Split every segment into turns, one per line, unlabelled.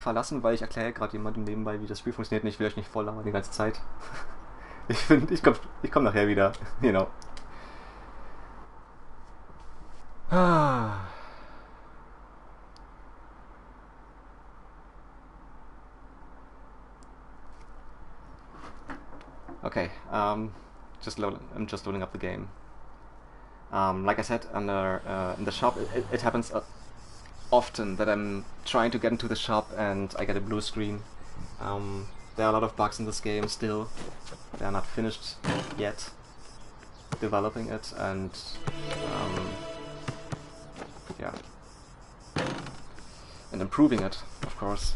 verlassen, weil ich erkläre gerade jemandem nebenbei, wie das Spiel funktioniert und ich will euch nicht voll labern die ganze Zeit. Ich komm nachher wieder. Genau. Ah. Okay, I'm just loading up the game. Like I said, in the shop, it happens often that I'm trying to get into the shop and I get a blue screen. There are a lot of bugs in this game still. They are not finished yet developing it, and yeah, and improving it, of course.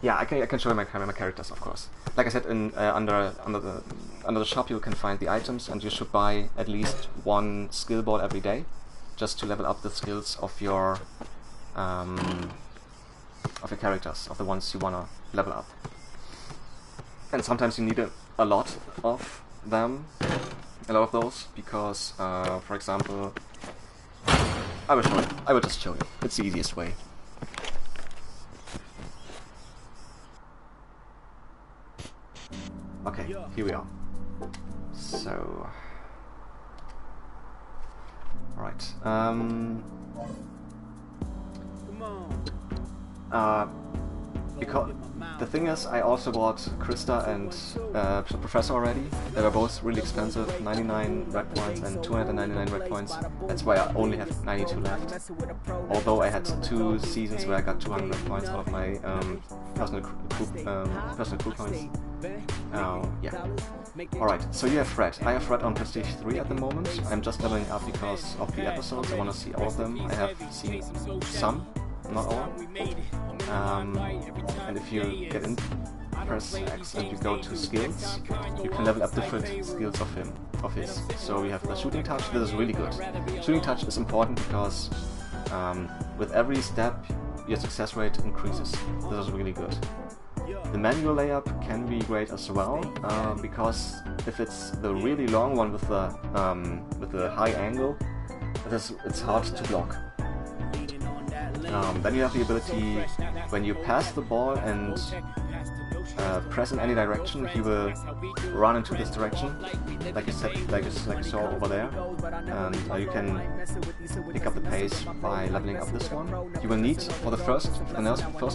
Yeah, I can show you my characters, of course. Like I said, under the shop you can find the items, and you should buy at least one skill ball every day, just to level up the skills of your characters, of the ones you wanna level up. And sometimes you need a lot of them, a lot of those, because, for example, I will just show you. It's the easiest way. Okay, here we are. So, right. Because the thing is, I also bought Krista and Professor already. They were both really expensive, 99 red points and 299 red points. That's why I only have 92 left. Although I had 2 seasons where I got 200 red points out of my personal crew points. Yeah. Alright, so you have Fred. I have Fred on Prestige 3 at the moment. I'm just leveling up because of the episodes. I want to see all of them. I have seen some, not all. And if you get in press X and you go to skills, you can level up different skills of his. So we have the shooting touch. This is really good. Shooting touch is important because with every step your success rate increases. This is really good. The manual layup can be great as well, because if it's the really long one with the high angle, it's hard to block. Then you have the ability, when you pass the ball and press in any direction, he will run into this direction, like you saw over there, and you can pick up the pace by leveling up this one. You will need, for the first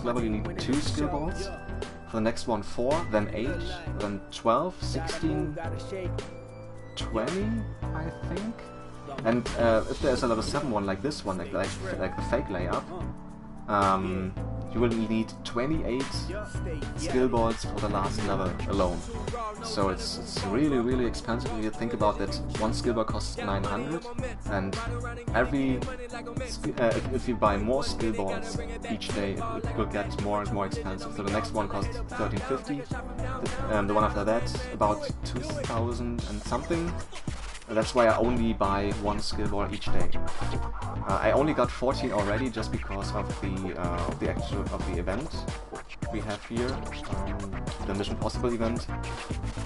level, you need 2 skill balls. For the next one 4, then 8, then 12, 16, 20, I think. And if there's a level 7 one like this one, like the fake layup, you will need 28 skill balls for the last level alone. So it's really expensive. If you think about that, one skill ball costs 900, and if you buy more skill balls each day, it will get more and more expensive. So the next one costs 1350, the one after that about 2000 and something. That's why I only buy one skill ball each day. I only got 14 already just because of the event we have here, the Mission Possible event.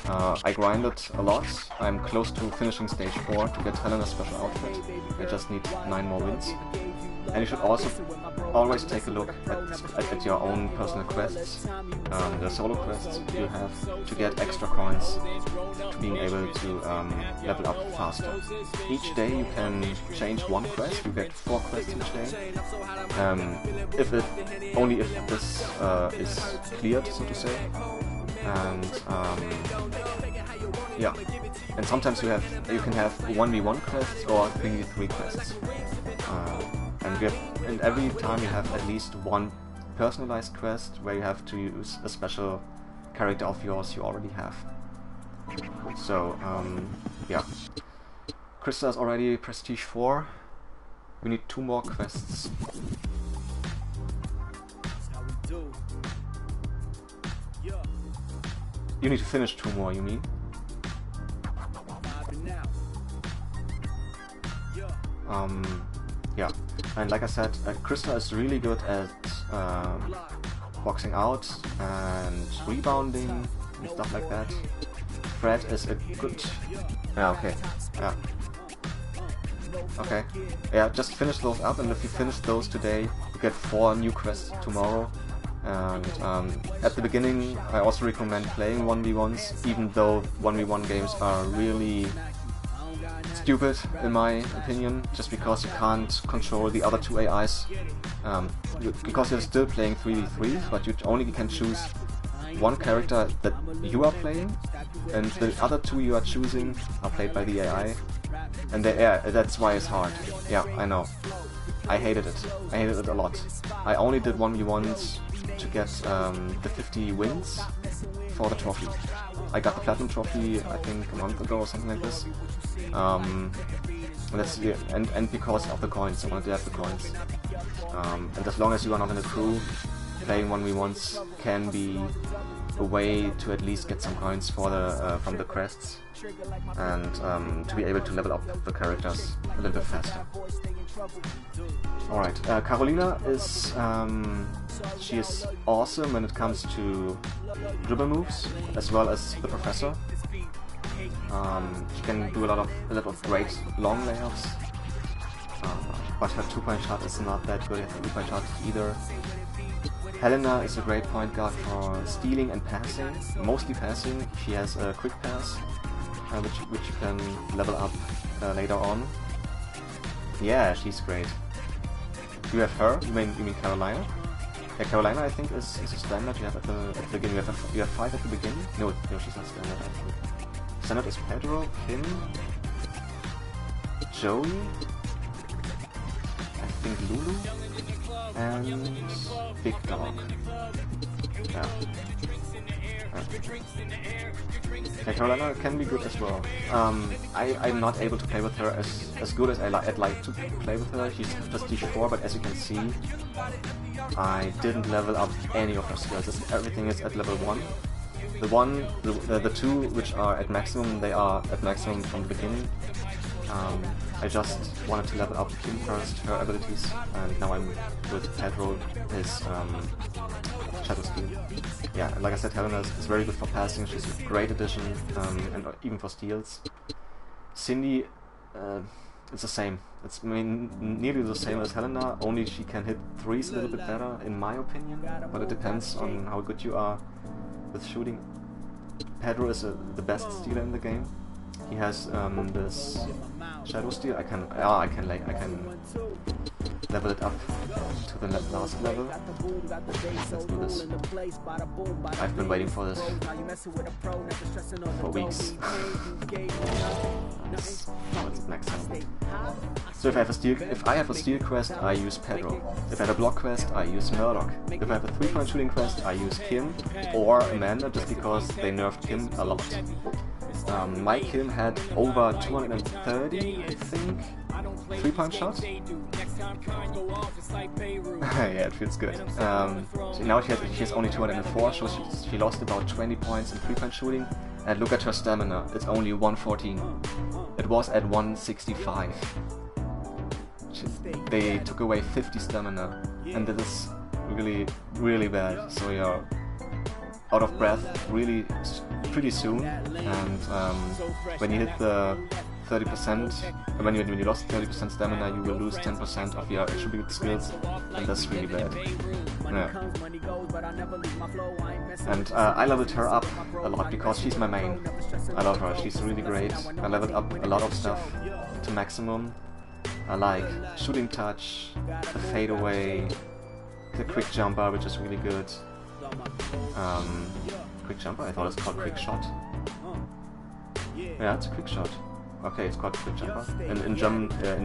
I grinded a lot. I'm close to finishing stage 4 to get Helena's special outfit. I just need 9 more wins. And you should also always take a look at your own personal quests, the solo quests you have, to get extra coins, to being able to level up faster. Each day you can change one quest, you get 4 quests each day, only if this is cleared, so to say. And yeah, and sometimes you can have 1v1 quests or 3v3 quests. And every time you have at least one personalized quest where you have to use a special character of yours you already have. So, yeah. Krista is already Prestige 4. We need 2 more quests. You need to finish 2 more, you mean? Yeah. And like I said, Krista is really good at boxing out and rebounding and stuff like that. Fred is a good... Yeah, okay. Yeah. Okay. Yeah, just finish those up, and if you finish those today, you get 4 new quests tomorrow. And at the beginning, I also recommend playing 1v1s, even though 1v1 games are really stupid, in my opinion, just because you can't control the other 2 AIs. Because you're still playing 3v3s, but you only can choose one character that you are playing, and the other 2 you are choosing are played by the AI. And that's why it's hard. Yeah, I know. I hated it. I hated it a lot. I only did 1v1s to get the 50 wins for the trophy. I got the platinum trophy, I think, a month ago or something like this. And because of the coins, I wanted to have the coins. And as long as you are not in a crew, playing 1v1s can be a way to at least get some coins for the from the crests, and to be able to level up the characters a little bit faster. Alright, Carolina is she is awesome when it comes to dribble moves, as well as the Professor. She can do a lot of great long layups, but her 2-point shot is not that good at her 3-point shot either. Helena is a great point guard for stealing and passing, mostly passing. She has a quick pass, which you can level up later on. Yeah, she's great. Do you have her? You mean Carolina? Yeah, Carolina I think is a standard you have at the beginning. You have 5 at the beginning? No, she's not standard, I think. Standard is Pedro, Kim, Joey, I think Lulu, and Big Dog. Yeah. Okay, Carolina can be good as well. I'm not able to play with her as good as I'd like to play with her. She's prestige 4, but as you can see, I didn't level up any of her skills. Everything is at level 1. The 2 which are at maximum, they are at maximum from the beginning. I just wanted to level up Kim first, her abilities, and now I'm with Pedro, his Shadow Steel. Yeah, like I said, Helena is very good for passing, she's a great addition, and even for steals. Cindy, it's the same. It's nearly the same as Helena, only she can hit 3s a little bit better, in my opinion, but it depends on how good you are with shooting. Pedro is the best stealer in the game. He has this Shadow Steel. I can level it up to the last level. Let's do this. I've been waiting for this for weeks. It's next time. So if I have a steal quest, I use Pedro. If I have a block quest, I use Murdoch. If I have a 3-point shooting quest, I use Kim or Amanda, just because they nerfed Kim a lot. My Kim had over 230, I think, 3-point shots. Yeah, it feels good. So now she has only 204, so she lost about 20 points in 3-point shooting. And look at her stamina, it's only 114. It was at 165. They took away 50 stamina, and that is really, really bad. So you're out of breath pretty soon, and when you hit the 30%, when you lost 30% stamina, you will lose 10% of your attribute skills, and that's really bad. Yeah. And I leveled her up a lot because she's my main. I love her, she's really great. I leveled up a lot of stuff to maximum. I like shooting touch, the fadeaway, the quick jumper, which is really good. Quick jumper? I thought it's called quick shot. Yeah, it's a quick shot. Okay, it's called quick jumper. In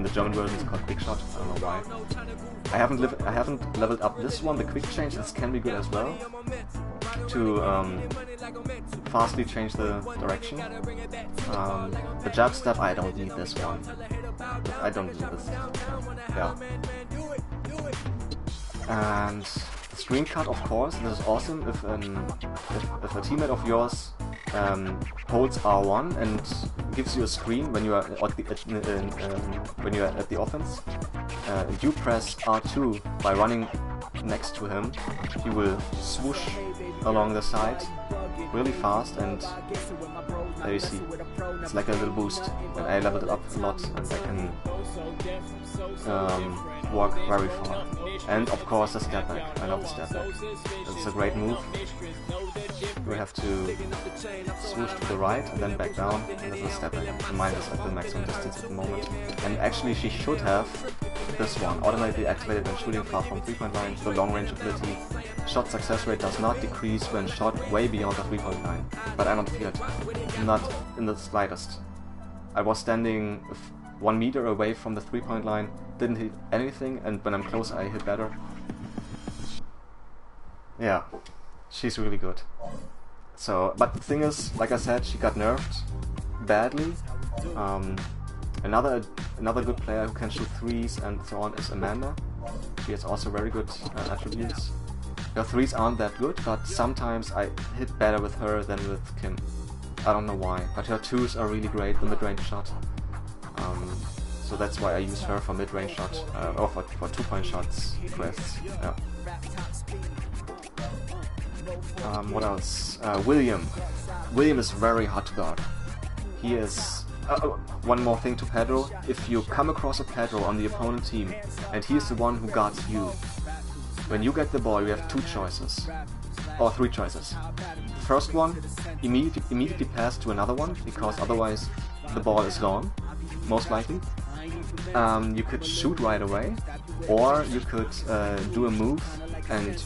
the German version, it's called quick shot. I don't know why. I haven't leveled up this one, the quick change. This can be good as well to fastly change the direction. The jab step, I don't need this one. I don't need this. Yeah. And screen cut, of course. This is awesome if a teammate of yours holds R1 and gives you a screen when you are at the offense, and you press R2 by running next to him. He will swoosh along the side really fast, and there you see, it's like a little boost. And I leveled it up a lot, and I can walk very far. And of course the step back. I love the step back. It's a great move. We have to swoosh to the right and then back down, and there's a step back. And mine is at the maximum distance at the moment. And actually she should have this one, automatically activated when shooting far from 3-point line, the long range ability. Shot success rate does not decrease when shot way beyond the 3-point line. But I don't feel it. Not in the slightest. I was standing 1 meter away from the 3-point line, didn't hit anything, and when I'm close I hit better. Yeah, she's really good. So, but the thing is, like I said, she got nerfed badly. Another good player who can shoot threes and so on is Amanda. She has also very good attributes. Her threes aren't that good, but sometimes I hit better with her than with Kim. I don't know why, but her twos are really great, the mid-range shot. So that's why I use her for mid-range shot, or for 2-point shots quests. Yeah. What else? William. William is very hot to guard. He is... one more thing to Pedro. If you come across a Pedro on the opponent team, and he is the one who guards you, when you get the ball, you have 2 choices. Or 3 choices. The first one, immediately pass to another one, because otherwise the ball is gone, most likely. You could shoot right away, or you could do a move and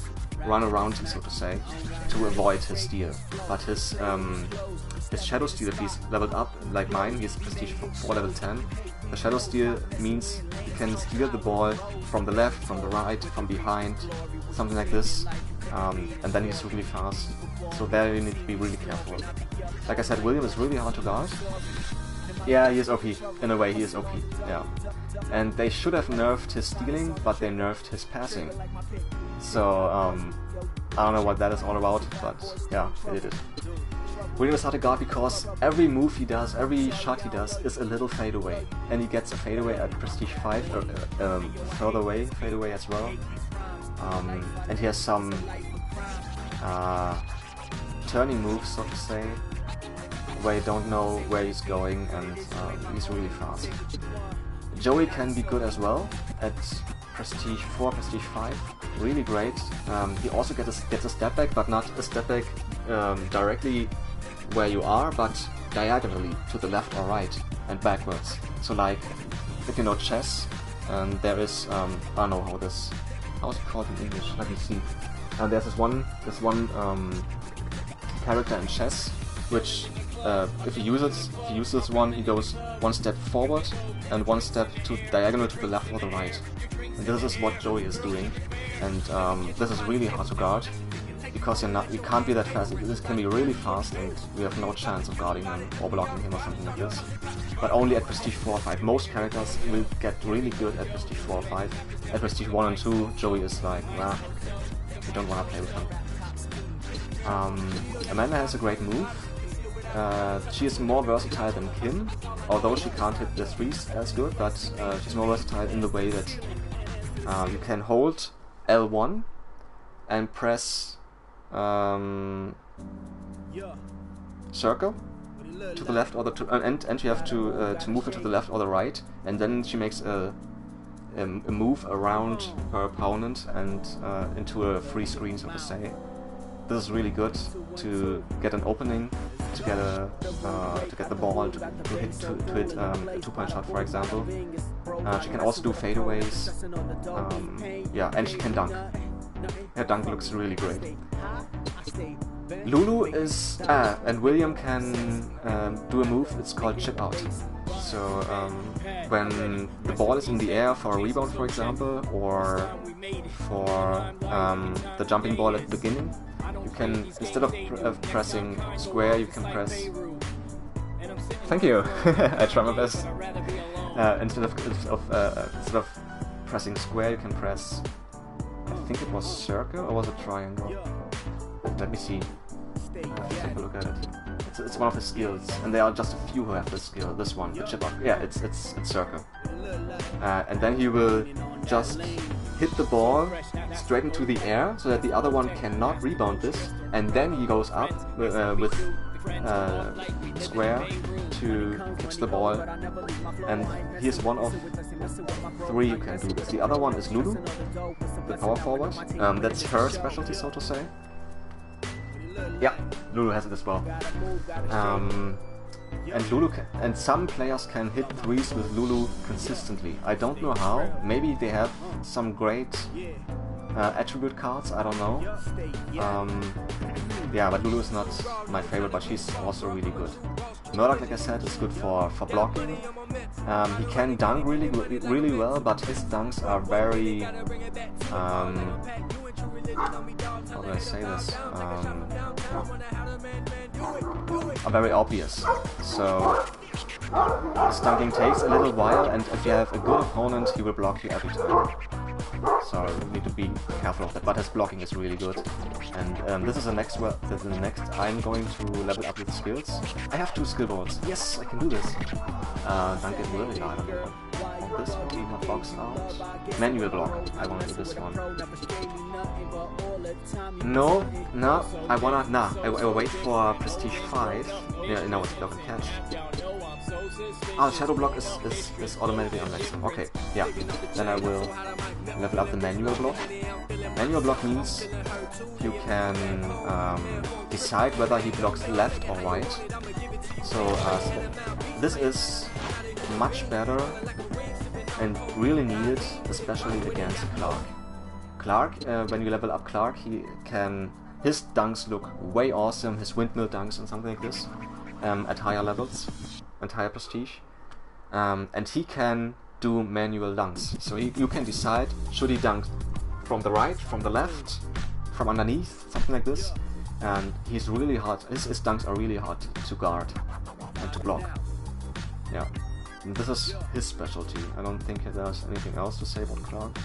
run around him, so to say, to avoid his steal. But his Shadow Steal, if he's leveled up like mine, he's Prestige 4 level 10. The Shadow Steal means you can steal the ball from the left, from the right, from behind, something like this, and then he's really fast. So there you need to be really careful. Like I said, William is really hard to guard. Yeah, he is OP. In a way, he is OP. Yeah. And they should have nerfed his stealing, but they nerfed his passing. So, I don't know what that is all about, but yeah, they did it. William is hard to guard because every move he does, every shot he does is a little fadeaway. And he gets a fadeaway at Prestige 5, or further away fadeaway as well. And he has some turning moves, so to say, where you don't know where he's going, and he's really fast. Joey can be good as well at Prestige 4, Prestige 5, really great. He also gets a step back, but not a step back directly where you are, but diagonally to the left or right and backwards. So like, if you know chess, there is, I don't know how is it called in English, let me see. There's this one character in chess, which if you use this one, he goes 1 step forward and 1 step diagonal to the left or the right. And this is what Joey is doing, and this is really hard to guard, because you can't be that fast. This can be really fast, and we have no chance of guarding him or blocking him or something like this. But only at Prestige 4 or 5. Most characters will get really good at Prestige 4 or 5. At Prestige 1 and 2, Joey is like, nah, you don't want to play with him. Amanda has a great move. She is more versatile than Kim, although she can't hit the threes as good, but she's more versatile in the way that you can hold L1 and press circle to the left or and you have to move it to the left or the right, and then she makes a move around her opponent and into a free screen, so to say. This is really good to get an opening, to get the ball to hit a 2-point shot, for example. She can also do fadeaways. Yeah, and she can dunk. Her dunk looks really great. Lulu is and William can do a move. It's called chip out. So when the ball is in the air for a rebound, for example, or for the jumping ball at the beginning, you can, instead of pressing square, you can press... Thank you! I try my best. Instead of pressing square, you can press... I think it was circle, or was it triangle? Let me see. Take a look at it. It's one of his skills, and there are just a few who have this skill. This one, the chip up. Yeah, it's circle. And then he will just hit the ball straight into the air so that the other one cannot rebound this, and then he goes up with square to catch the ball, and he is one of 3 who can do this. The other one is Lulu, the power forward. That's her specialty, so to say. Yeah, Lulu has it as well. And Lulu and some players can hit 3s with Lulu consistently. I don't know how. Maybe they have some great attribute cards. I don't know. Yeah, but Lulu is not my favorite, but she's also really good. Murdoch, like I said, is good for blocking. He can dunk really well, but his dunks are very how do I say this? Are very obvious. So his dunking takes a little while, and if you have a good opponent, he will block you every time. So you need to be careful of that. But his blocking is really good, and this is the next. I'm going to level up with skills. I have 2 skill balls. Yes, I can do this. Dunk it really hard. I don't want this one, not box out. Manual block. I want to do this one. No, I will wait for Prestige 5. Yeah, no, it's block and catch. Ah, shadow block is automatically on maximum. Okay, yeah. Then I will level up the manual block. Manual block means you can decide whether he blocks left or right. So this is much better and really needed, especially against Clark. Clark, when you level up Clark, his dunks look way awesome, his windmill dunks and something like this, at higher levels and higher prestige. And he can do manual dunks, so you can decide, should he dunk from the right, from the left, from underneath, something like this. And he's really hard, his dunks are really hard to guard and to block. Yeah, and this is his specialty. I don't think there's anything else to say about Clark.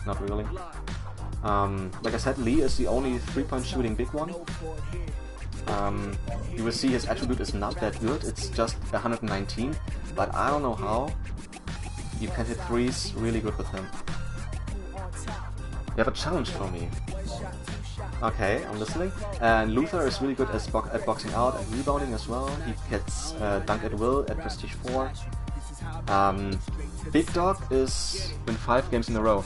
Not really. Like I said, Lee is the only 3-point shooting big one. You will see his attribute is not that good, it's just 119, but I don't know how you can hit 3s really good with him. You have a challenge for me. Okay, I'm listening. And Luther is really good at boxing out and rebounding as well. He gets dunk at will at Prestige 4. Big Dog is in 5 games in a row.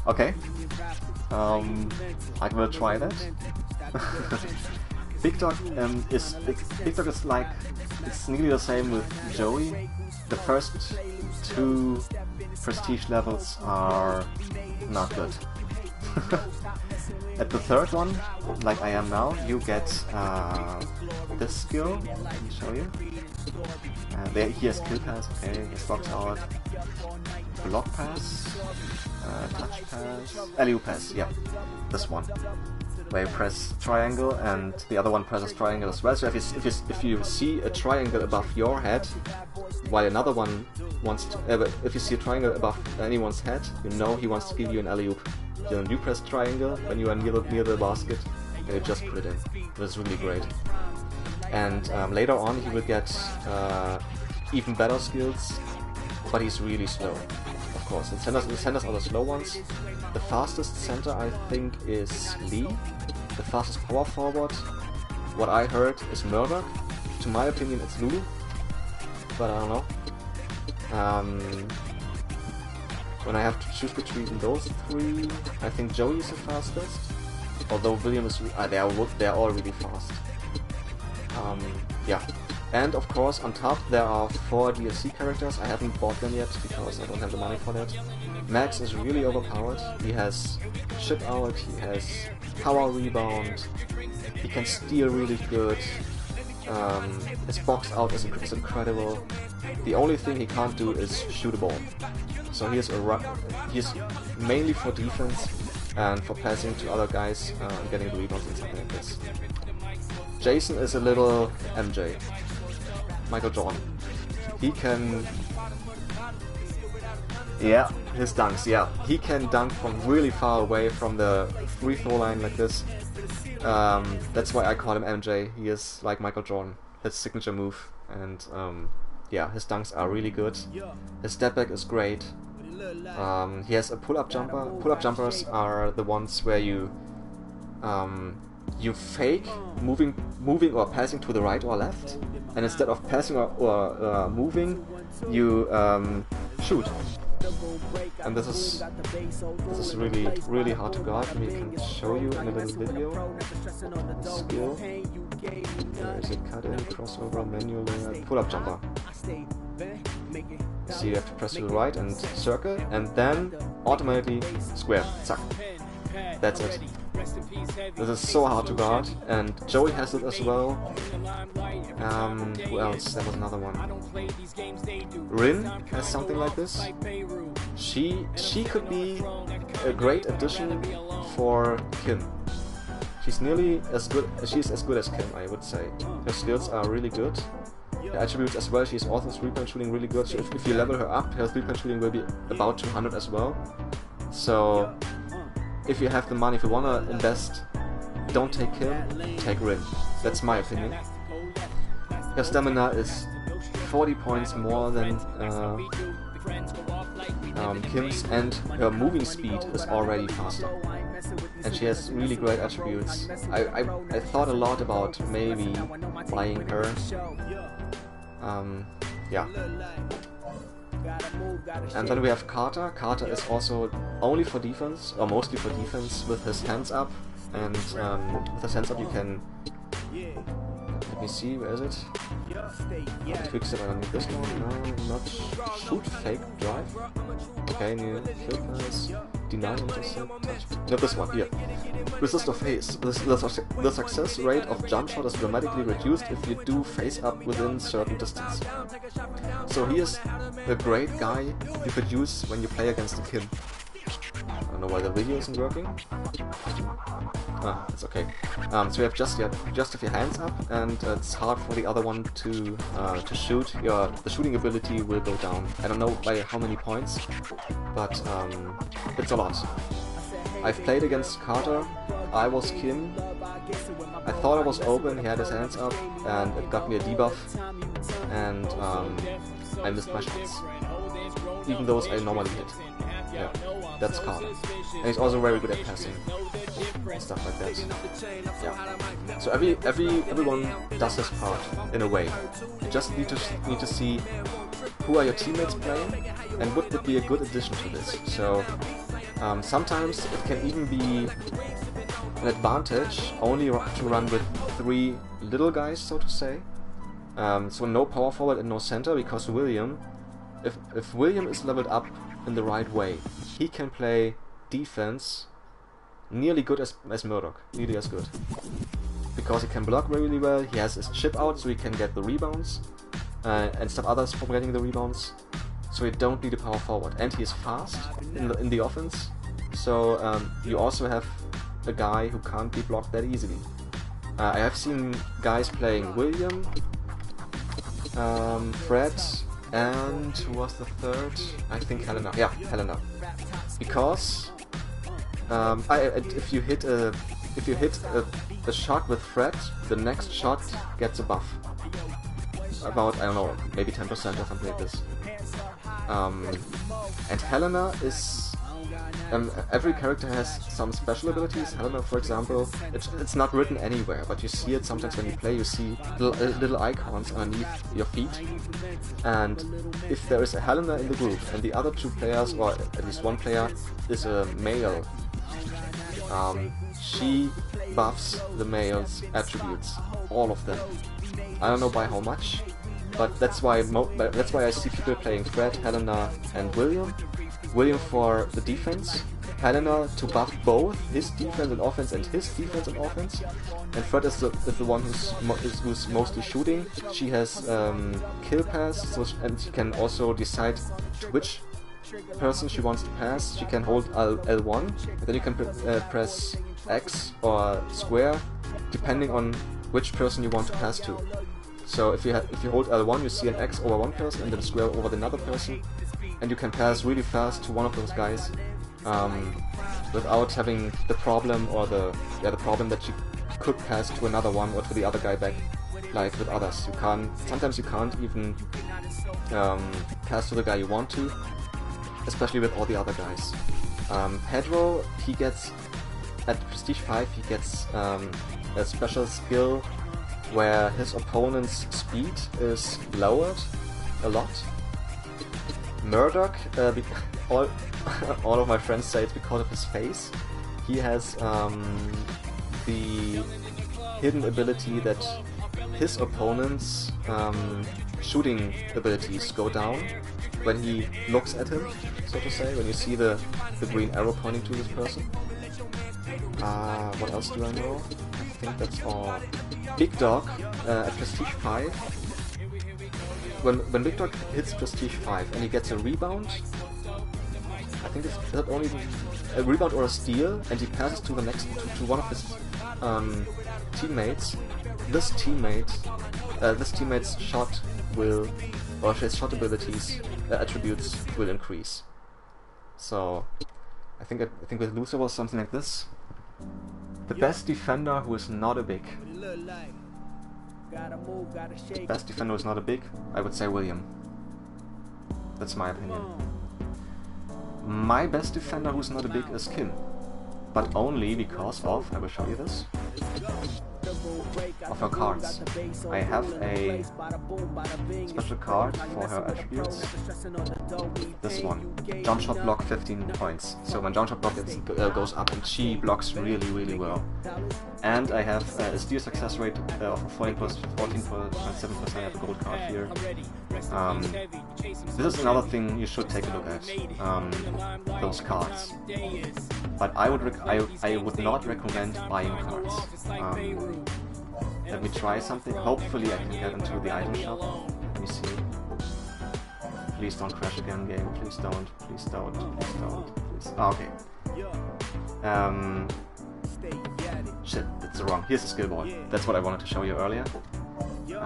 Okay. I will try that. Big Dog is like, it's nearly the same with Joey. The first 2 prestige levels are not good. At the 3rd one, like I am now, you get this skill. Let me show you. There he has kill pass, okay, he has box out, block pass, touch pass, alley-oop pass, yeah, this one. Where you press triangle and the other one presses triangle as well. So if you see a triangle above your head, while another one wants to, if you see a triangle above anyone's head, you know he wants to give you an alley-oop. Then you press triangle when you are near the basket, and you just put it in. That's really great. And later on he will get even better skills, but he's really slow, of course. And centers are the slow ones. The fastest center, I think, is Lee. The fastest power forward, what I heard, is Murdoch. To my opinion, it's Lulu, but I don't know. When I have to choose between those 3, I think Joey is the fastest. Although William is, they're all really fast. Yeah. And of course, on top there are 4 DLC characters. I haven't bought them yet because I don't have the money for that. Max is really overpowered. He has chip out, he has power rebound, he can steal really good. His box out is incredible. The only thing he can't do is shoot a ball. So he's mainly for defense and for passing to other guys and getting the rebounds and something like this. Jason is a little MJ. Michael Jordan. He can... Yeah, his dunks, yeah. He can dunk from really far away from the free throw line like this. That's why I call him MJ. He is like Michael Jordan. His signature move. And yeah, his dunks are really good. His step back is great. He has a pull-up jumper. Pull-up jumpers are the ones where you you fake moving or passing to the right or left, and instead of passing or moving, you shoot. And this is really hard to guard. Maybe I can show you in a little video. Skill. Where is it? Cut in, crossover, manual, pull-up jumper. So you have to press to the right and circle, and then automatically square. Zack. That's it. This is so hard to guard, and Joey has it as well. Who else? There was another one. Rin has something like this. She could be a great addition for Kim. She's nearly as good. She's as good as Kim, I would say. Her skills are really good. Her attributes as well. She's also 3-point shooting really good. So if you level her up, her 3-point shooting will be about 200 as well. So if you have the money, if you wanna invest, don't take Kim, take Rin. That's my opinion. Her stamina is 40 points more than Kim's, and her moving speed is already faster. And she has really great attributes. I thought a lot about maybe buying her. Yeah. And then we have Carter. Carter is also only for defense, or mostly for defense, with his hands up. And with his hands up you can... Let me see, where is it? Fix it, I don't need this one. No, not shoot, fake, drive. Okay, new kill pass, deny, intercept, touch. No, this one, here. Resist of phase. The success rate of jump shot is dramatically reduced if you do phase up within certain distance. So he is a great guy you could use when you play against the Kim. I don't know why the video isn't working. Ah, it's okay. So you have just have your hands up, and it's hard for the other one to shoot. The shooting ability will go down. I don't know by how many points, but it's a lot. I've played against Carter. I was Kim. I thought I was open. He had his hands up, and it got me a debuff, and I missed my shots, even those I normally hit. Yeah, that's Carter. And he's also very good at passing and stuff like that. Yeah. So everyone does his part in a way. You just need to see who are your teammates playing and what would be a good addition to this. So sometimes it can even be an advantage only to run with 3 little guys, so to say. So no power forward and no center, because William, if William is leveled up in the right way, he can play defense nearly good as Murdoch, nearly as good. Because he can block really well, he has his chip out so he can get the rebounds and stop others from getting the rebounds, so you don't need a power forward. And he is fast in the offense, so you also have a guy who can't be blocked that easily. I have seen guys playing William, Fred, and who was the third? I think Helena. Yeah, Helena. Because if you hit a shot with Fred, the next shot gets a buff. About, I don't know, maybe 10% or something like this. And Helena is... every character has some special abilities. Helena, for example, it's not written anywhere, but you see it sometimes when you play. You see little icons underneath your feet, and if there is a Helena in the group and the other 2 players, or at least 1 player, is a male, she buffs the male's attributes, all of them. I don't know by how much, but that's why I see people playing Fred, Helena, and William. William for the defense, Helena to buff both his defense and offense and his defense and offense, and Fred is the one who's mostly shooting. She has kill pass, and she can also decide to which person she wants to pass. She can hold L1, and then you can press X or square depending on which person you want to pass to. So if you hold L1, you see an X over one person and then square over another person, and you can pass really fast to one of those guys without having the problem, or the problem that you could pass to another one or to the other guy back, like with others. You can't. Sometimes you can't even pass to the guy you want to. especially with all the other guys. Pedro, he gets, at Prestige 5, he gets a special skill where his opponent's speed is lowered a lot. Murdoch, all of my friends say it's because of his face. He has the hidden ability that his opponent's shooting abilities go down when he looks at him, so to say, when you see the green arrow pointing to this person. What else do I know? I think that's all. Big Dog at Prestige 5. When Big Dog hits Prestige 5 and he gets a rebound, I think it's not only a rebound or a steal, and he passes to the next to one of his teammates. This teammate's shot will, or his shot abilities attributes will increase. So I think with Luther was something like this. The best defender who is not a big. The best defender who is not a big, I would say William. That's my opinion. My best defender who's not a big is Kim. But only because of, I will show you this, of her cards. I have a special card for her attributes. This one. Jump shot block 15 points. So when jump shot block goes up, and she blocks really well. And I have a steal success rate of 14.7%. I have a gold card here. This is another thing you should take a look at. Those cards. But I would not recommend buying cards. Let me try something. Hopefully I can get into the item shop. Let me see. Please don't crash again, game. Please don't. Please don't. Please don't. Please. Oh, okay. Shit, that's wrong. Here's the skill ball. That's what I wanted to show you earlier. What did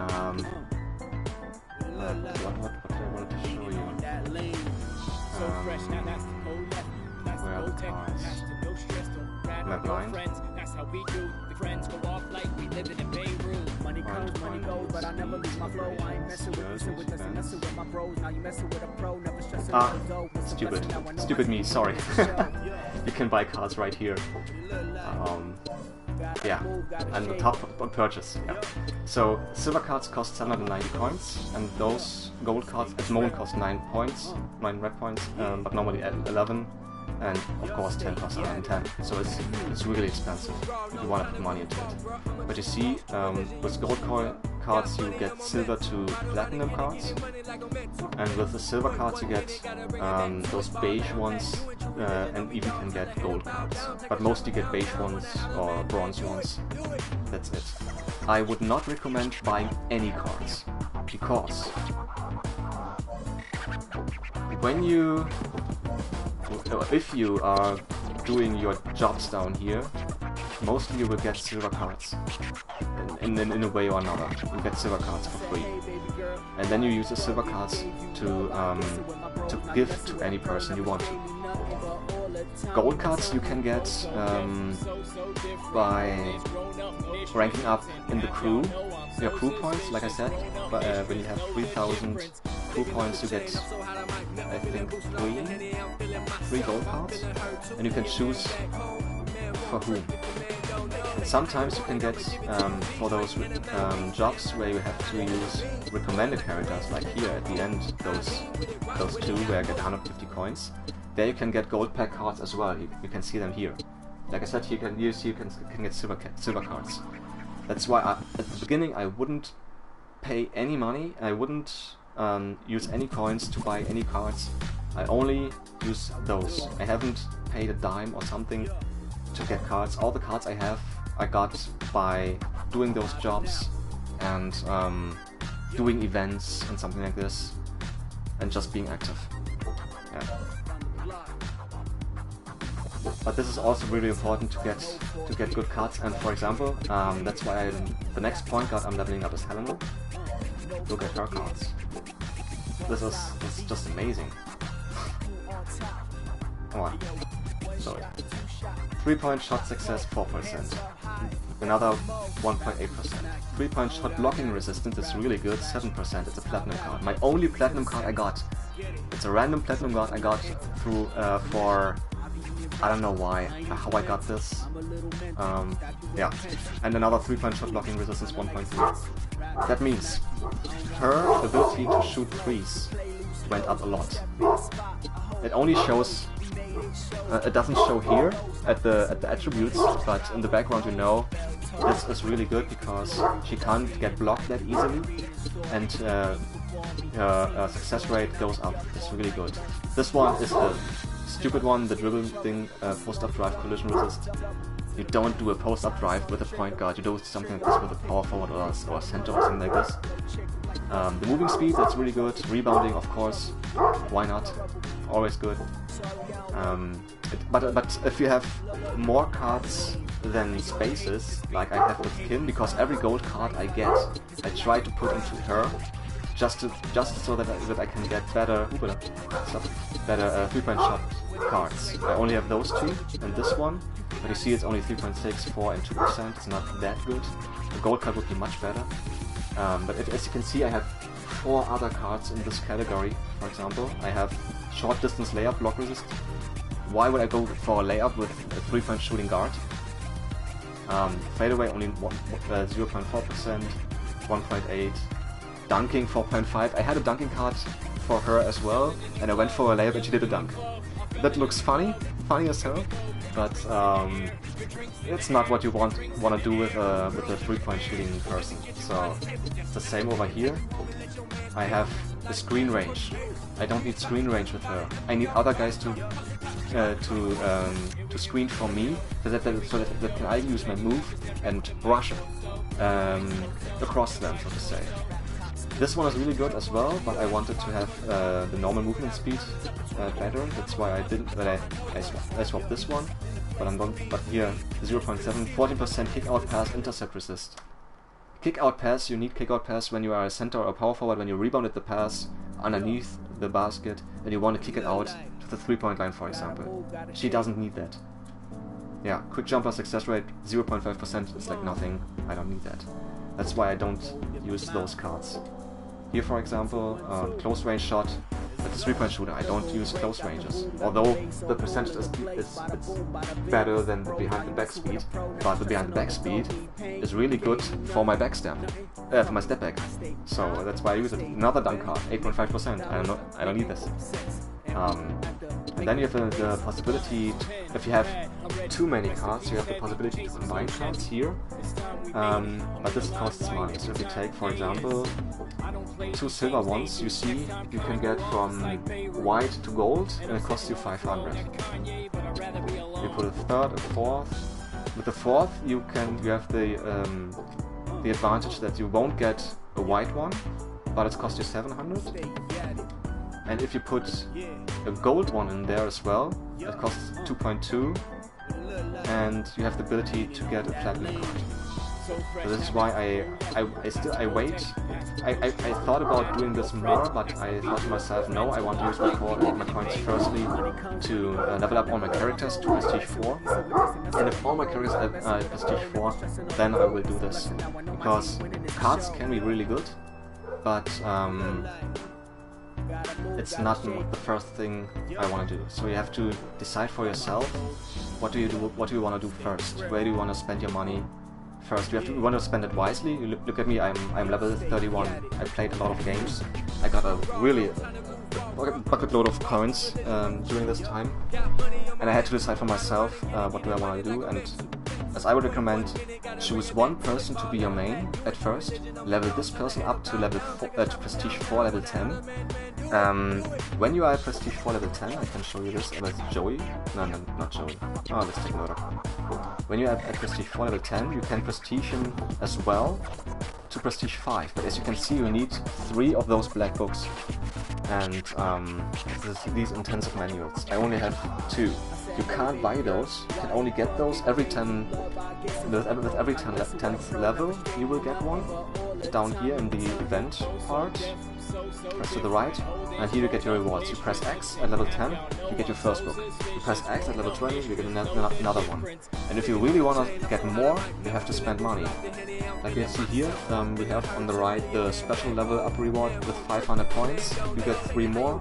I want to show you? Where are the cards? Am I blind? Stupid me, sorry. You can buy cards right here. Yeah, and the top on purchase. Yeah. So silver cards cost 790 coins, and those gold cards at the moment cost 9 red points, but normally 11. And of course 10 costs 110, so it's really expensive if you want to put money into it. But you see, with gold cards you get silver to platinum cards, and with the silver cards you get those beige ones, and even can get gold cards. But mostly get beige ones or bronze ones. That's it. I would not recommend buying any cards, because if you are doing your jobs down here, mostly you will get silver cards. In a way or another, you get silver cards for free. And then you use the silver cards to give to any person you want to. Gold cards you can get by ranking up in the crew. Your crew points, like I said, but when you have 3,000 crew points you get, I think, 3 gold cards, and you can choose for whom. And sometimes you can get, for those jobs where you have to use recommended characters, like here at the end, those two where I get 150 coins, there you can get gold pack cards as well. You can see them here. Like I said, you can get silver cards. That's why at the beginning I wouldn't pay any money, I wouldn't use any coins to buy any cards. I only use those. I haven't paid a dime or something to get cards. All the cards I have I got by doing those jobs and doing events and something like this, and just being active. Yeah. But this is also really important to get good cards, and for example, that's why the next point guard I'm leveling up is Helena. Look at her cards. This is just amazing. Come on. Sorry. 3-point shot success 4%. Another 1.8%. 3-point shot blocking resistance is really good, 7%. It's a platinum card. My only platinum card I got It's a random platinum guard I got through for, I don't know why, how I got this. Yeah, and another 3-point shot blocking resistance 1.3. That means her ability to shoot threes went up a lot. It only shows, it doesn't show here at the attributes, but in the background you know this is really good because she can't get blocked that easily, and her success rate goes up. It's really good. This one is the stupid one, the dribble thing, post-up drive collision resist. You don't do a post-up drive with a point guard, you do something like this with a power forward or a center or something like this. The moving speed, that's really good. Rebounding, of course, why not? Always good. But if you have more cards than spaces, like I have with Kim, because every gold card I get, I try to put into her, just so that I can get better 3-point shot cards. I only have those two and this one, but you see it's only 3.6, 4 and 2%. It's not that good. The gold card would be much better. But as you can see, I have 4 other cards in this category. For example, I have short distance layup block resist. Why would I go for a layup with a 3-point shooting guard? Fadeaway only 0.4%, 1.8. Dunking 4.5. I had a dunking card for her as well, and I went for a layup and she did a dunk. That looks funny as hell, but it's not what you want to do with a 3-point shooting person. So it's the same over here. I have the screen range. I don't need screen range with her. I need other guys to screen for me, so that I use my move and rush across them, so to say. This one is really good as well, but I wanted to have the normal movement speed better. That's why I swapped this one. But here 0.7, 14% kick out pass intercept resist. Kick out pass, you need kick out pass when you are a center or a power forward, when you rebounded the pass underneath the basket and you want to kick it out to the 3-point line, for example. She doesn't need that. Yeah, quick jumper success rate 0.5% is like nothing. I don't need that. That's why I don't use those cards. Here, for example, close range shot. It's a 3-point shooter. I don't use close ranges. Although the percentage is better than the behind the back speed, but the behind the back speed is really good for my back step, for my step back. So that's why I use it. Another dunk card, 8.5%. I don't need this. And then you have the possibility, if you have too many cards, you have the possibility to combine cards here. But this costs money. So if you take, for example, 2 silver ones, you see you can get from white to gold, and it costs you 500. You put a third, a fourth. With the fourth, you have the advantage that you won't get a white one, but it costs you 700. And if you put a gold one in there as well, it costs 2.2, and you have the ability to get a platinum card. So this is why I wait. I thought about doing this more, but I thought to myself, no, I want to use my coins firstly to level up all my characters to Prestige 4. And if all my characters are at Prestige 4, then I will do this. Because cards can be really good, but it's not the first thing I want to do. So you have to decide for yourself, what do you want to do first? Where do you want to spend your money first? You want to spend it wisely. You look at me, I'm level 31. I played a lot of games. I got a really bucket load of coins during this time, and I had to decide for myself what do I want to do. And as I would recommend, choose one person to be your main at first, level this person up to to Prestige 4 level 10. When you are at Prestige 4 level 10, I can show you this with Joey. No, not Joey. Oh, let's take a look. When you are at Prestige 4 level 10, you can Prestige him as well to Prestige 5. But as you can see, you need 3 of those black books. And these intensive manuals. I only have 2. You can't buy those. You can only get those every 10. With every 10th level, you will get one. Down here in the event part, press to the right, and here you get your rewards. You press X at level 10, you get your first book. You press X at level 20, you get another one. And if you really want to get more, you have to spend money. Like you see here, we have on the right the special level up reward with 500 points. You get 3 more,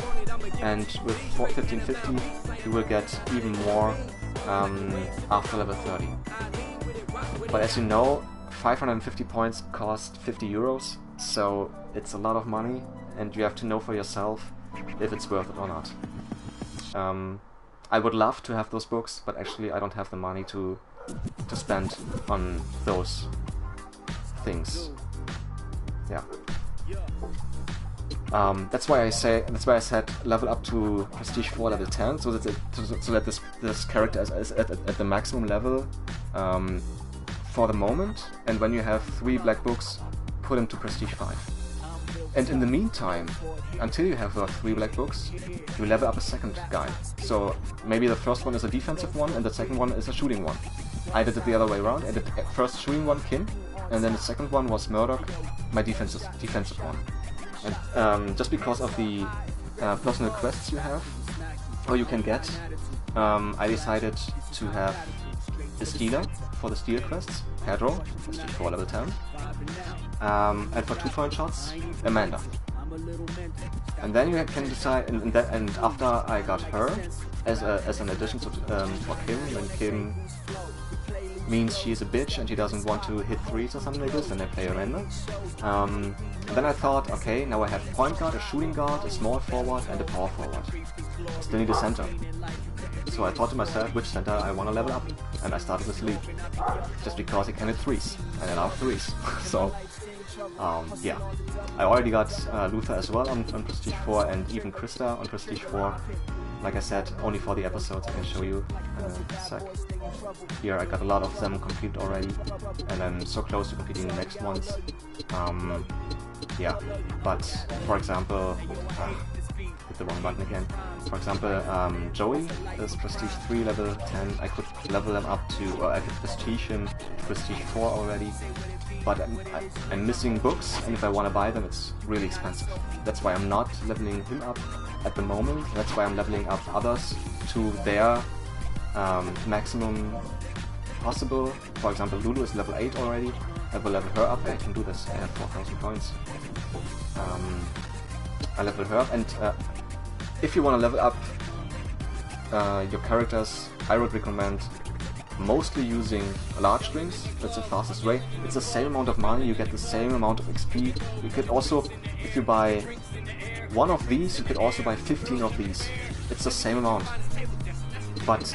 and with 1550 you will get even more after level 30. But as you know, 550 points cost 50 euros, so it's a lot of money, and you have to know for yourself if it's worth it or not. I would love to have those books, but actually I don't have the money to spend on those things. Yeah. That's why I said level up to Prestige 4 level 10, so that this character is at the maximum level for the moment, and when you have 3 black books, put him to Prestige 5. And in the meantime, until you have 3 black books, you level up a second guy. So maybe the first one is a defensive one and the second one is a shooting one. I did it the other way around. I did first shooting one, Kin, and then the second one was Murdoch, my defensive one. And just because of the personal quests you have, or you can get, I decided to have the Stealer for the Steal quests, Pedro, Prestige 4 level 10, and for 2-point shots, Amanda. And then you can decide, and after I got her as an addition to for Kim, when Kim means she's a bitch and she doesn't want to hit 3s or something like this, and I play Amanda. And then I thought, okay, now I have a point guard, a shooting guard, a small forward, and a power forward. Still need a center. So I thought to myself which center I want to level up, and I started with Lee, just because he can hit 3s, and I love 3s. So, yeah. I already got Luther as well on Prestige 4, and even Krista on Prestige 4. Like I said, only for the episodes. I can show you in a sec. Here I got a lot of them completed already, and I'm so close to completing the next ones. Yeah, but for example, hit the wrong button again. For example, Joey is Prestige 3 level 10. I could level them up to, or I could Prestige him to Prestige 4 already. But I'm missing books, and if I want to buy them, it's really expensive. That's why I'm not leveling him up at the moment. That's why I'm leveling up others to their maximum possible. For example, Lulu is level 8 already. I will level her up. I can do this. I have 4,000 points. I level her up, and if you want to level up your characters, I would recommend mostly using large strings. That's the fastest way. It's the same amount of money, you get the same amount of XP. You could also, if you buy 1 of these, you could also buy 15 of these. It's the same amount. But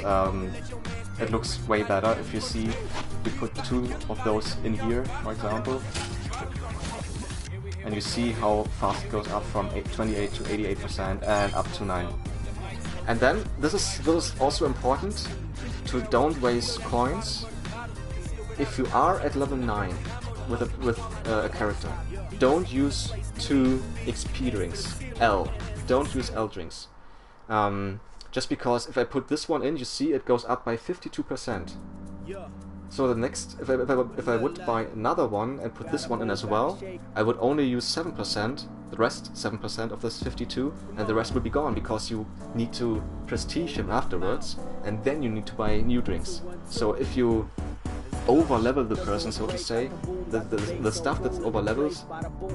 it looks way better if you see we put 2 of those in here, for example. And you see how fast it goes up from 28 to 88% and up to 9. And then, this is also important, to don't waste coins. If you are at level 9 with a character, don't use 2 XP drinks, L. Don't use L drinks. Just because if I put this one in, you see it goes up by 52%. So the next, if I would buy another one and put this one in as well, I would only use 7%, the rest 7% of this 52, and the rest would be gone, because you need to prestige him afterwards, and then you need to buy new drinks. So if you over-level the person, so to say, the stuff that's over-levels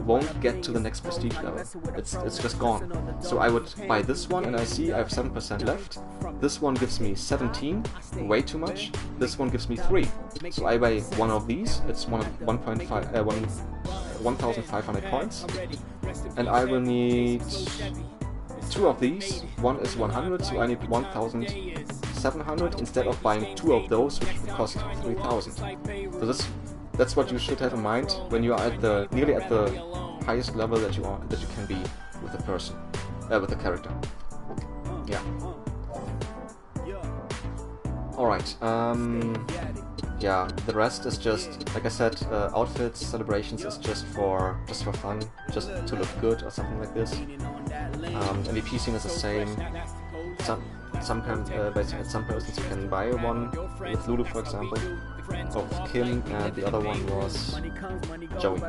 won't get to the next prestige level. It's just gone. So I would buy this one, and I see I have 7% left. This one gives me 17, way too much. This one gives me 3. So I buy 1 of these, it's 1,500 points. And I will need 2 of these. 1 is 100, so I need 1,700 instead of buying 2 of those, which would cost 3,000. So that's what you should have in mind when you are at nearly at the highest level that you can be with a person, with a character. Yeah. All right. Yeah. The rest is just, like I said, outfits, celebrations is just for fun, just to look good or something like this. MVP scene is the same. at some persons you can buy one with Lulu, for example, or with Kim, and the other one was Joey.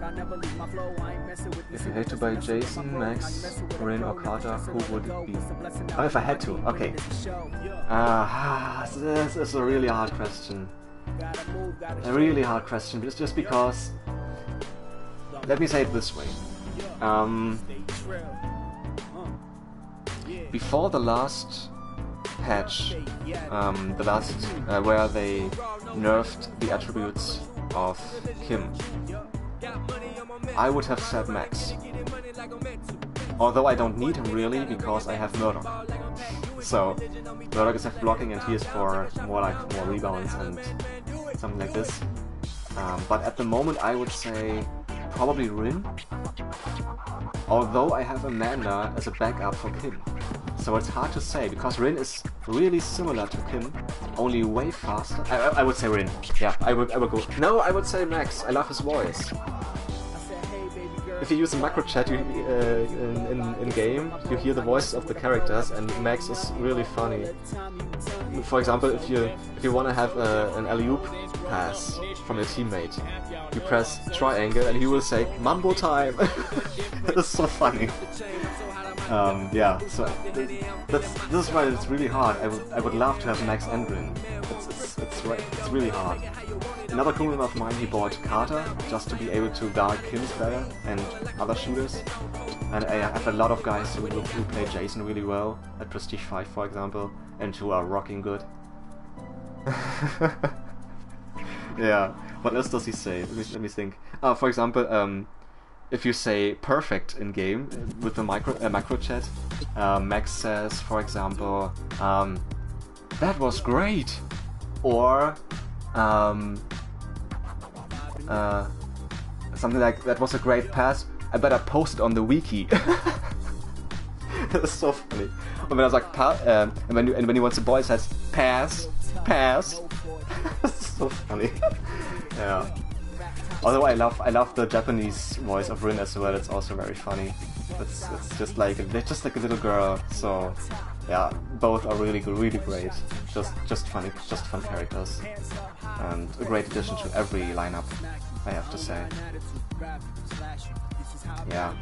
If you had to buy Jason, Max, Rin, or Carter, who would it be? Oh, if I had to, okay. This is a really hard question. A really hard question, just because. Let me say it this way. Before the last patch, the last where they nerfed the attributes of Kim, I would have said Max. Although I don't need him really, because I have Murdoch. So Murdoch is have blocking and he is for more rebounds and something like this. But at the moment I would say probably Rin. Although I have Amanda as a backup for Kim. So it's hard to say, because Rin is really similar to Kim, only way faster. I would say Rin. Yeah, I would go. No, I would say Max. I love his voice. If you use a macro chat in game, you hear the voices of the characters, and Max is really funny. For example, if you want to have an alley-oop pass from your teammate, you press triangle and he will say Mambo time. It's so funny. Yeah, so this is why it's really hard. I would love to have Max and Rin. It's really hard. Another crewman of mine, he bought Carter just to be able to guard Kims better and other shooters. And I have a lot of guys who play Jason really well at Prestige 5, for example, and who are rocking good. Yeah, what else does he say? Let me think. For example, if you say perfect in game with the macro chat, Max says, for example, that was great, or something like, that was a great pass, I better post it on the wiki. That's so funny. And when I was like, and when he wants a boy, he says pass. That's so funny. Yeah. Although I love the Japanese voice of Rin as well. It's also very funny. It's just like they're just like a little girl. So yeah, both are really good, really great. Just funny, just fun characters, and a great addition to every lineup, I have to say. Yeah.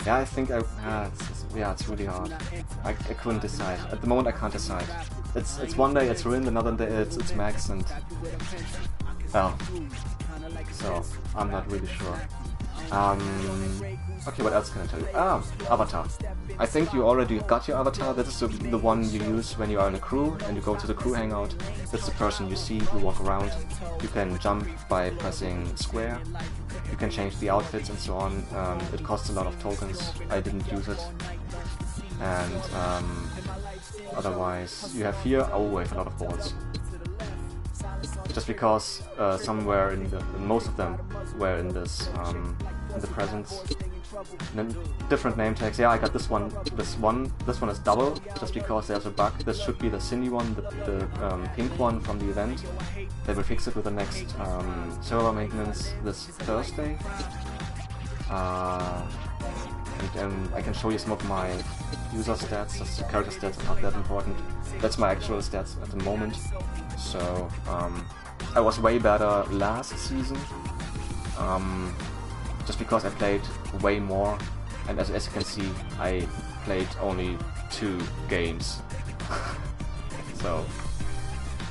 Yeah, I think it's really hard. I couldn't decide. At the moment I can't decide. It's one day it's Rin, another day it's Max, and well, so I'm not really sure. Okay, what else can I tell you? Avatar. I think you already got your avatar. That is the one you use when you are in a crew and you go to the crew hangout. That's the person you see, you walk around. You can jump by pressing square. You can change the outfits and so on. It costs a lot of tokens. I didn't use it. And otherwise, you have here, I have a lot of balls. Just because somewhere most of them were in this in the presents. And then different name tags. Yeah, I got this one. This one is double, just because there's a bug. This should be the Cindy one, the pink one from the event. They will fix it with the next server maintenance this Thursday. And I can show you some of my user stats. Just the character stats are not that important. That's my actual stats at the moment. So I was way better last season, just because I played way more, and as you can see, I played only 2 games. So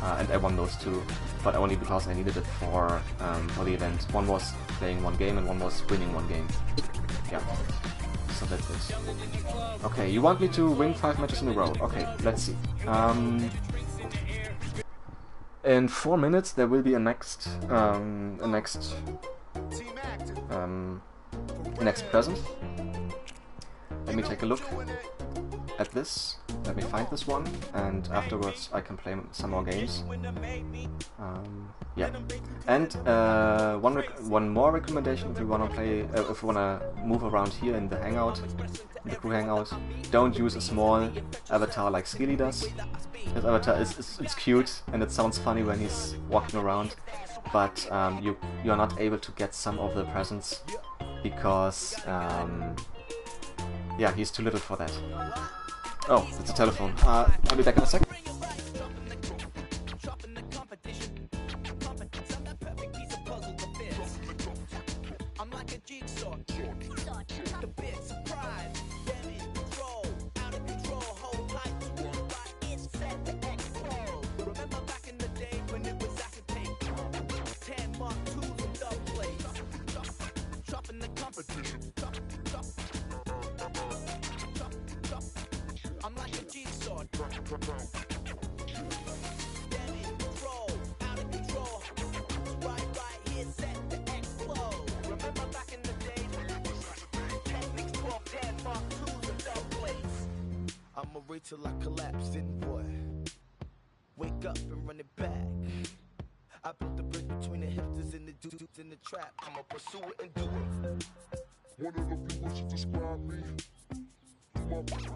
and I won those 2, but only because I needed it for the event. One was playing 1 game and one was winning 1 game. Yeah. So that's it. Okay, you want me to win 5 matches in a row? Okay, let's see. In 4 minutes there will be a next present. Let me take a look at this. Let me find this one, and afterwards I can play some more games. Yeah, and one more recommendation: if you wanna play, if you wanna move around here in the hangout, in the crew hangout, don't use a small avatar like Skilly does. His avatar it's cute and it sounds funny when he's walking around, but you are not able to get some of the presents because yeah, he's too little for that. Oh, it's a telephone. I'll be back in a second.
I'ma wait till I collapse, then what? Wake up and run it back. I built the bridge between the hipsters and the dudes in the trap. I'ma pursue it and do it. One of the people should describe me.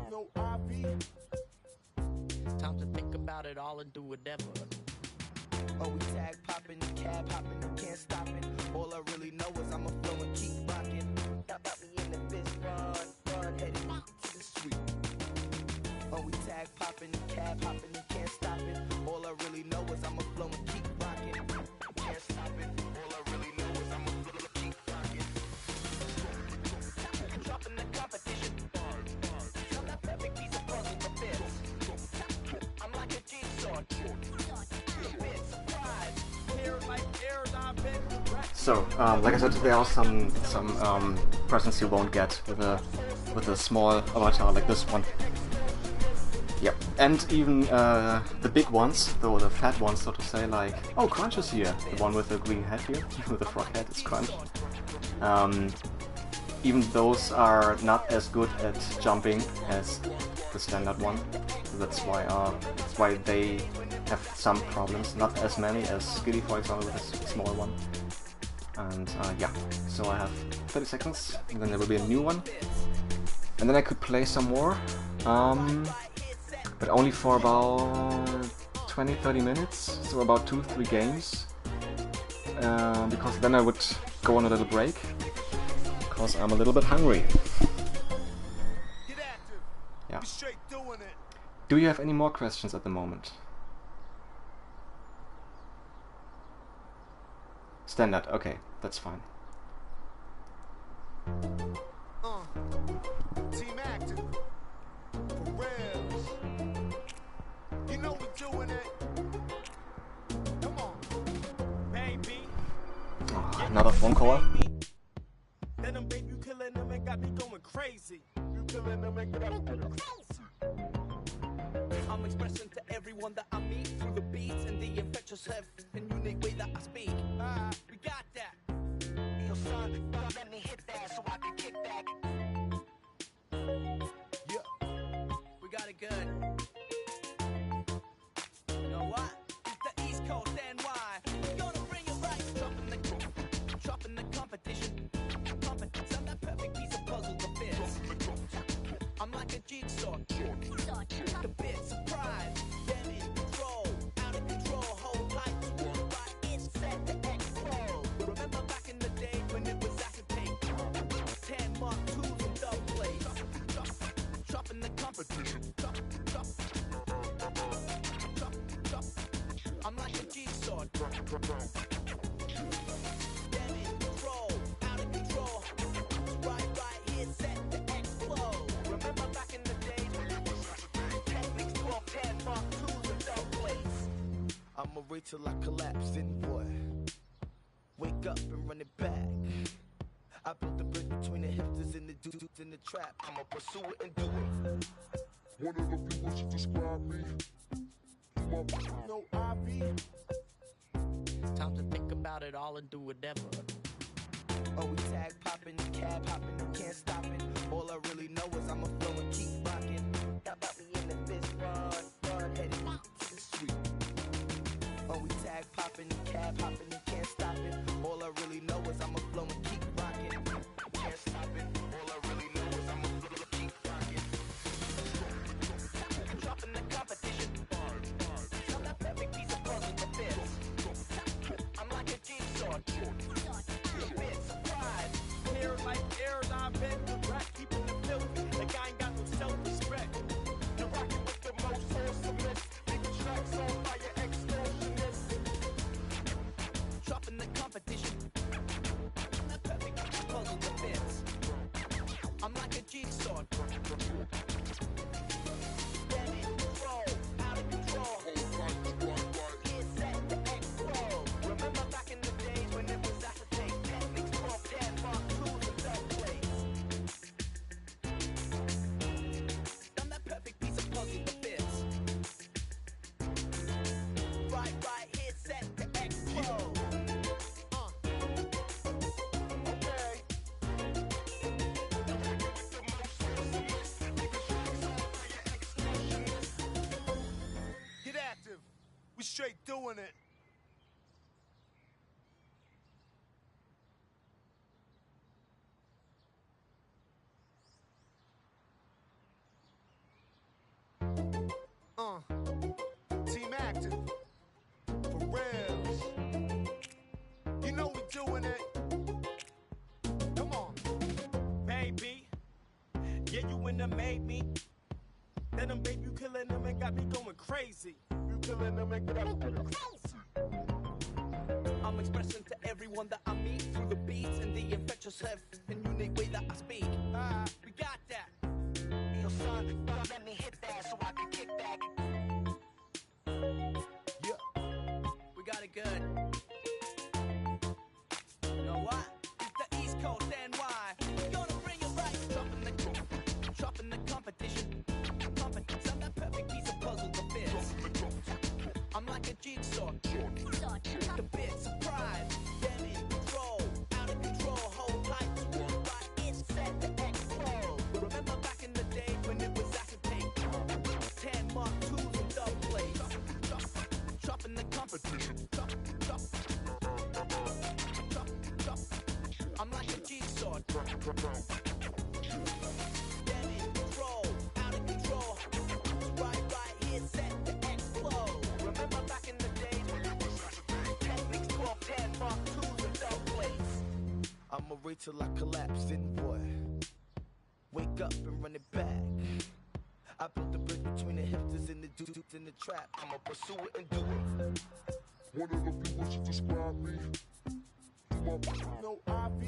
No IV. Time to think about it all and do whatever. Oh, we tag popping, cab hopping, you can't stop it. All I really know is I'ma flow and keep rocking. Got me in the fist, run, headed to the street. Oh, we tag popping, cab hopping, you can't stop it. All I really know is I'ma flow and keep rocking. Can't stop it. All I really know is I'ma flow and keep rocking. Dropping the competition. Tell that perfect piece of puzzle to fit. I'm like a jigsaw.
So, like I said, there are some presents you won't get with a small avatar like this one. Yep, and even the big ones, though the fat ones, so to say, like, oh, Crunch is here, the one with the green head here, with the frog head, it's Crunch. Even those are not as good at jumping as the standard one, so that's why they have some problems, not as many as Skilly, for example, with this small one. And yeah, so I have 30 seconds, and then there will be a new one, and then I could play some more. But only for about 20-30 minutes, so about 2-3 games, because then I would go on a little break, because I'm a little bit hungry. Yeah. Do you have any more questions at the moment? Standard, okay, that's fine.
Team active. For reals. You know we're doing it. Come on, baby.
Oh, another phone call.
Then them baby, you killing them and got me going crazy. You killing them and got me going crazy. I'm expressing to everyone that I meet through the beats and the infectious and unique way that I speak. We got that. Yo, son, let me hit that so I can kick back. Yeah, we got it good. You know what? It's the East Coast and why. We're gonna bring it right. Dropping the competition. I'm that perfect piece of puzzle to fit. I'm like a jigsaw. The bit surprise. Then in control. Out of control. Hold tight to one right. It's set to explode. Remember back in the day when it was acetate. 10 Mark 2s and dub plates. Dropping the competition. I'm like a jigsaw. Then in control. Out of control. Right, it's set to explode. Remember back in the days when it was acetate. Techniques 12, 10 Mark 2s and dub plates. I'ma wait till I collapse, then what? Wake up and run it back. I built the bridge between the hipsters and the dudes in the trap. I'ma pursue it and do it. One of the people should describe me. No IV. Time to think about it all and do whatever. Oh, we tag popping, cab hopping, you can't stop it. All I really know is I'ma flow and keep rocking. Got me in the fist, run, headed to the street. Oh, we tag popping, cab hopping, you can't stop it. All I really know is I'ma flow and keep rocking. Can't stop it. All I really know is I'ma flow and keep rocking. Dropping the competition. I'm that perfect piece of puzzle to fit. I'm like a jigsaw. The bit surprise. Here like airs I've been the rap keeping the filthy. Like I ain't got no self-respect. No straight doing it. Team active. For reals. You know we doing it. Come on. Baby. Yeah, you in the made me. Then them baby, you killing them and got me going crazy. You killing them and got me going crazy. I'm expressing to everyone that I meet through the beats and the infectious and unique way that I speak. We got that. Yo, son, let me hit that so I can kick back. Yeah, we got it good. You know what? It's the East Coast NY. We gonna bring it right. Dropping the competition. I'm that perfect piece of puzzle that fits. I'm like a jigsaw. The bit surprise. Then in control. Out of control. Hold tight. Right, it's set to explode. Remember back in the day when it was acetate. 10 Mark 2s and double plates. Dropping the competition. I'm like a jigsaw. Then in control. Out of control. Right, it's set to explode. Remember back in the days when it was acetate. Techniques 12, 10 Mark 2s and double plates. I'ma wait till I collapse, then what? Wake up and run it back. I built the bridge between the hipsters and the dudes in the trap. I'ma pursue it and do it. One of the people should describe me. No IV.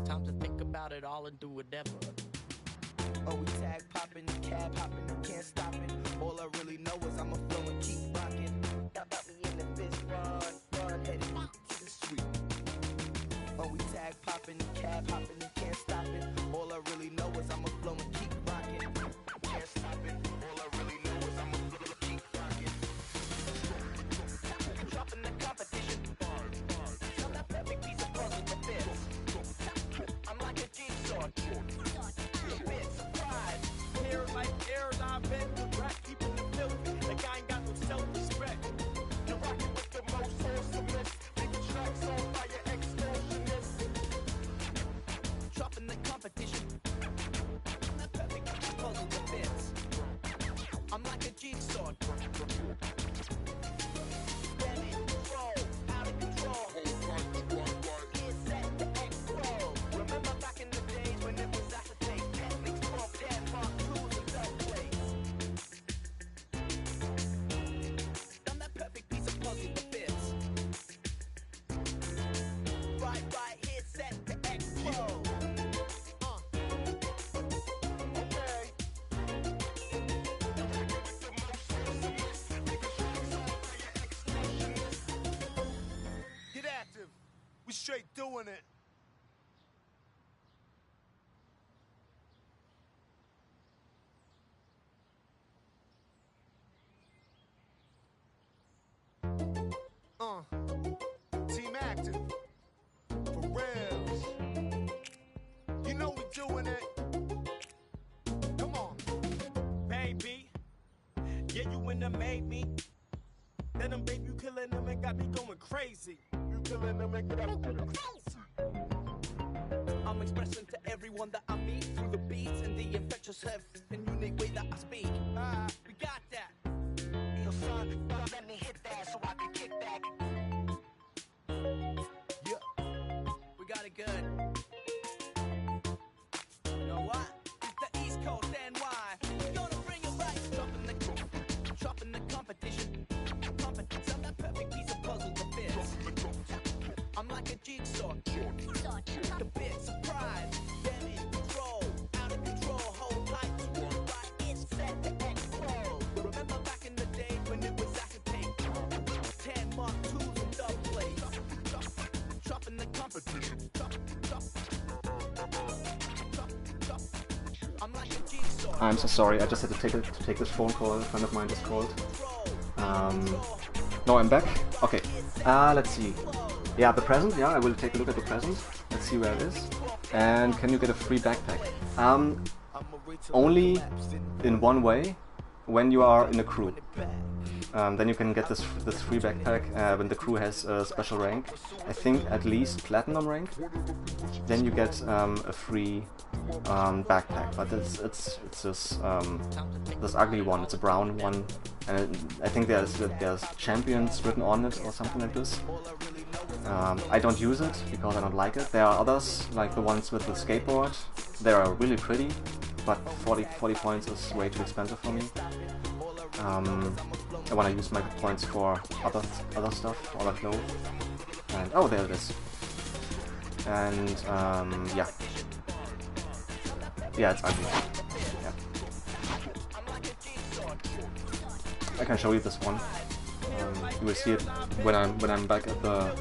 Time to think about it all and do whatever. Oh, we tag popping, cab hopping, can't stop it. All I really know is I'ma flow and keep rocking. Got me in the fist, run, headed to the street. Oh, we tag popping, cab hopping, can't stop it. All I really know is I'ma flow and keep rocking. Can't stop it. All I really know is I'ma flow and keep rocking. Dropping the competition. I'm that perfect piece of puzzle that fits. I'm like a jigsaw. Bit surprise. Hair like airline bent with rap keeping the filthy. Like I ain't got no self-respect. You're rocking with the most wholesomest. Big tracks on fire, extortionist. Dropping the competition. I'm that perfect piece of puzzle that fits. I'm like a jigsaw. Then in control, out of control. It's set to explode. Remember back in the days when it was acetate. Techniques 12, 10 Mark 2s and double plates. I'm that perfect piece of puzzle that fits. Right, it's set to explode. Okay. Get active. We straight doing it. Team active. For reals. You know we doing it. Come on. Baby. Yeah, you in the made me. Then them baby, you killing them and got me going crazy. You killing them and got me going crazy. I'm expressing to everyone that I meet through the beats and the infectious and unique way that I speak. We got that. Yo, son, let me hit that so I can kick back. Yeah, we got it good. You know what? It's the East Coast NY. We gonna bring it right. Dropping the competition. I'm that perfect piece of puzzle that fits. I'm like a jigsaw. The bit surprise. Then in control. Out of control. Hold tight. Right, it's set to explode. Remember back in the day when it was acetate. 10 Mark 2s and double plates. Dropping the competition. I'm like a jigsaw.
I'm so sorry, I just had to take this phone call. A friend of mine just called. No, I'm back. Okay, let's see. Yeah, the present. Yeah, I will take a look at the present. Let's see where it is. And can you get a free backpack? Only in one way, when you are in a crew. then you can get this free backpack when the crew has a special rank. I think at least platinum rank. Then you get a free backpack, but it's this ugly one. It's a brown one, and I think there's champions written on it or something like this. I don't use it because I don't like it. There are others, like the ones with the skateboard. They are really pretty, but 40 points is way too expensive for me. I want to use my points for other stuff, other clothes. And oh, there it is. And yeah, it's ugly. Yeah. I can show you this one. You will see it when I'm back at the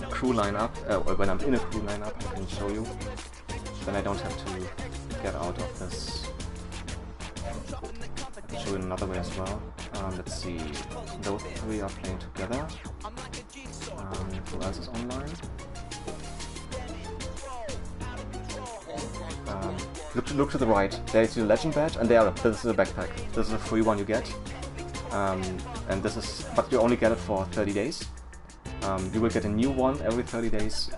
crew lineup. When I'm in a crew lineup, I can show you. Then I don't have to get out of this. I can show you another way as well. Let's see. Those three are playing together. Who else is online? Look to the right. There is your legend badge, and this is a backpack. This is a free one you get. And this is, but you only get it for 30 days. You will get a new one every 30 days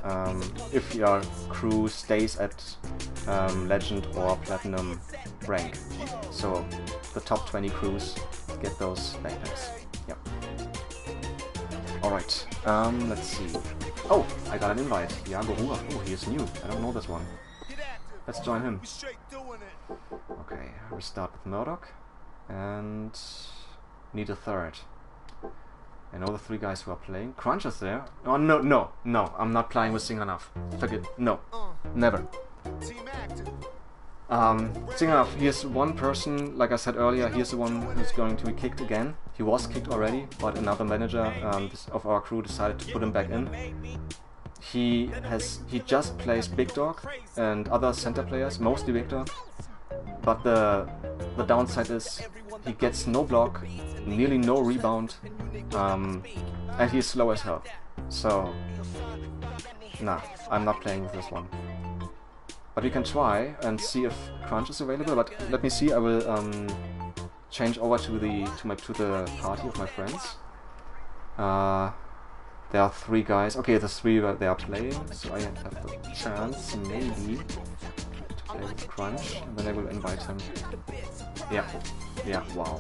if your crew stays at legend or platinum rank. So the top 20 crews get those backpacks. Yep. Alright, let's see. Oh, I got an invite. Iago Rua. Oh, he is new. I don't know this one. Let's join him. Okay, we start with Murdoch and need a third. I know the three guys who are playing. Crunch is there. Oh no, I'm not playing with Singanov. Forget, no, never. Singanov, he is one person, like I said earlier, he is the one who's going to be kicked again. He was kicked already, but another manager of our crew decided to put him back in. He just plays Big Dog and other center players, mostly Victor. But the downside is he gets no block, nearly no rebound, and he's slow as hell. So, nah, I'm not playing with this one. But we can try and see if Crunch is available. But let me see. I will change over to the party of my friends. There are three guys. Okay, the three they are playing, so I have the chance maybe to play with Crunch, and then I will invite him. Yeah, wow.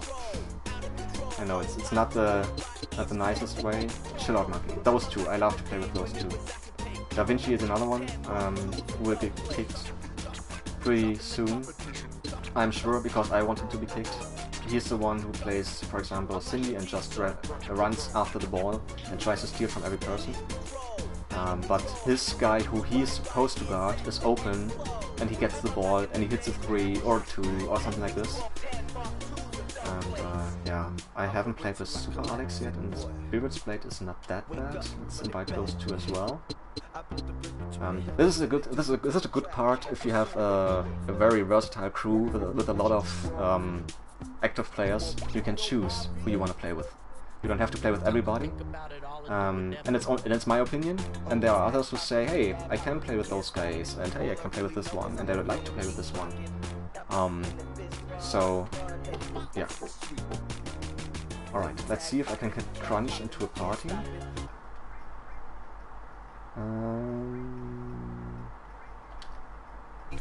I know it's not the nicest way. Chill out, Monkey. Those two, I love to play with those two. Da Vinci is another one who will get kicked pretty soon, I'm sure, because I want him to be kicked. He's the one who plays, for example, Cindy and just runs after the ball and tries to steal from every person. But his guy who he is supposed to guard is open and he gets the ball and he hits a 3 or 2 or something like this. And yeah, I haven't played with Super Alex yet, and Spirit's Blade is not that bad. Let's invite those two as well. This is a good part if you have a very versatile crew with a lot of active players. You can choose who you want to play with. You don't have to play with everybody. And it's my opinion. And there are others who say, hey, I can play with those guys, and hey, I can play with this one, and they would like to play with this one. So yeah. Alright, let's see if I can get Crunch into a party.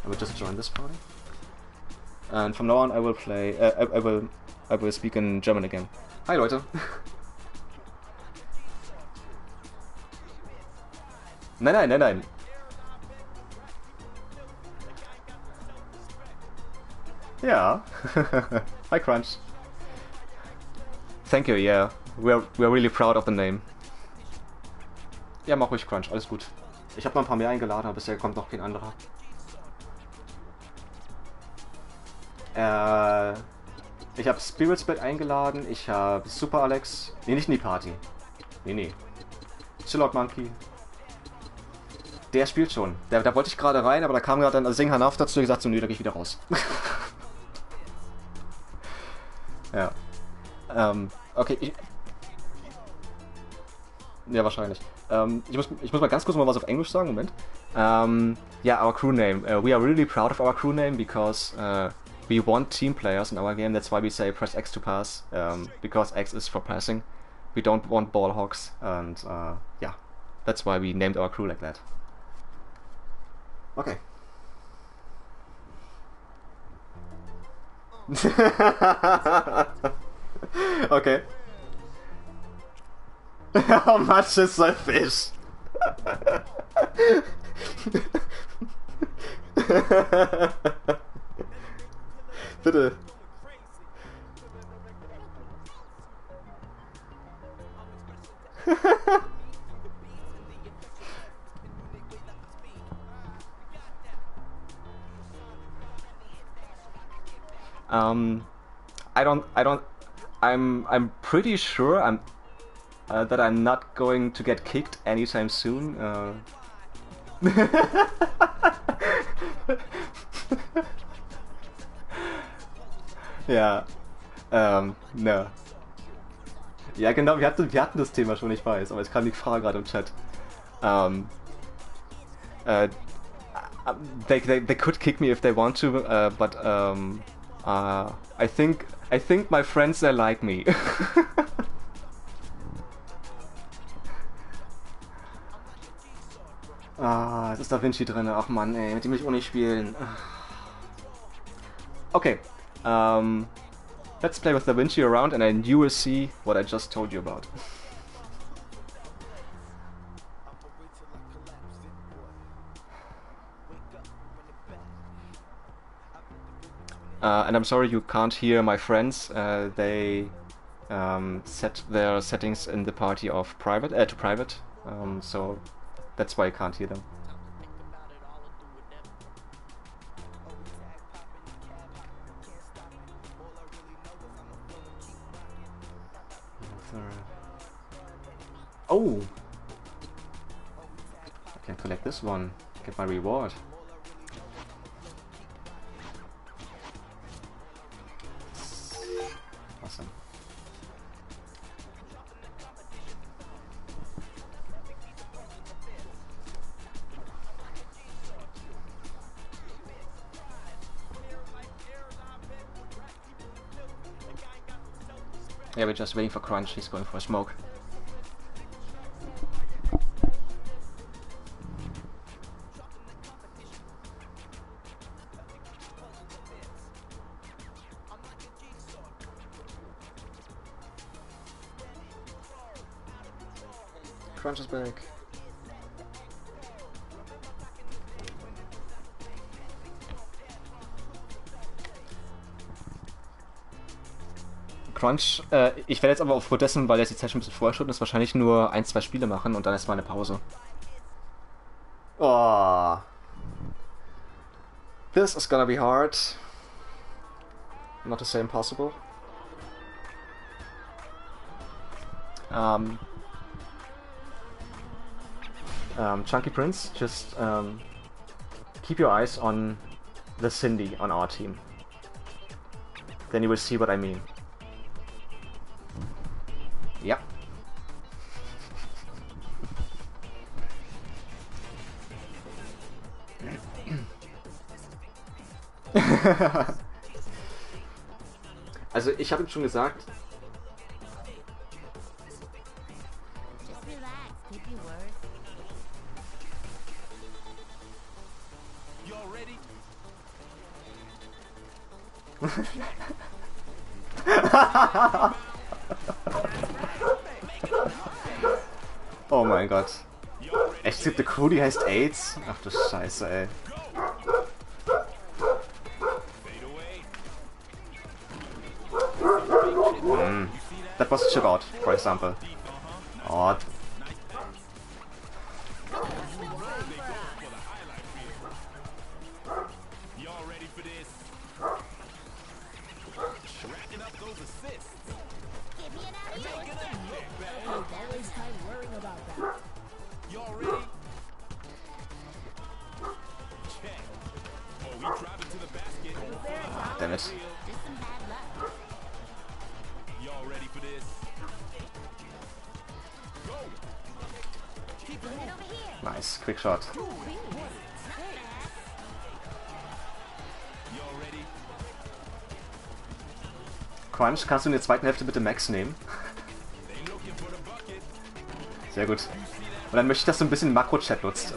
I will just join this party. And from now on I will play, I will speak in German again. Hi Leute! Nein. Yeah. Hi Crunch. Thank you, yeah. We're really proud of the name. Ja, mach ruhig Crunch, alles gut. Ich habe noch ein paar mehr eingeladen, aber bisher kommt noch kein anderer. Ich habe Spirit's Blade eingeladen, ich habe Super Alex. Nee, nicht in die Party. Nee. Chill Out Monkey. Der spielt schon. Da wollte ich gerade rein, aber da kam gerade ein Singhanaf dazu und gesagt, so nö, da gehe ich wieder raus. Ja. Okay. Ja, wahrscheinlich. Ich muss mal ganz kurz mal was auf Englisch sagen, Moment. Yeah, our crew name. We are really proud of our crew name because we want team players in our game. That's why we say press X to pass, because X is for passing. We don't want ball hogs, and yeah, that's why we named our crew like that. Okay. Okay. How much is a fish? Bitte. I'm pretty sure that I'm not going to get kicked anytime soon. Ja, ne. Ja, genau, wir hatten das Thema schon, ich weiß, aber es kam die Frage gerade im Chat. They could kick me if they want to, but I think my friends, they like me. Ah, es ist Da Vinci drin. Ach Mann, ey, mit dem will ich auch nicht spielen. Okay, let's play with Da Vinci around and then you will see what I just told you about. And I'm sorry you can't hear my friends. They set their settings in the party of private to private, so that's why I can't hear them. Oh! I can collect this one, get my reward. Awesome. Yeah, we're just waiting for Crunch, he's going for a smoke. Crunch is back. Crunch, ich werde jetzt aber aufgrund dessen, weil jetzt die Zeit schon ein bisschen vorschritten ist, wahrscheinlich nur 1-2 Spiele machen und dann erstmal eine Pause. Oh. This is gonna be hard. Not to say impossible. Chunky Prince, just keep your eyes on the Cindy on our team. Then you will see what I mean. Yep. Also ich habe ihm schon gesagt. Oh mein Gott. Echt, es gibt eine Crew, die heißt AIDS? Ach du Scheiße, ey. That was a chip out, for example. Oh. Damn it. Nice, quick shot. Crunch, kannst du in der zweiten Hälfte bitte Max nehmen? Sehr gut. Und dann möchte ich, dass du ein bisschen Makro-Chat nutzt.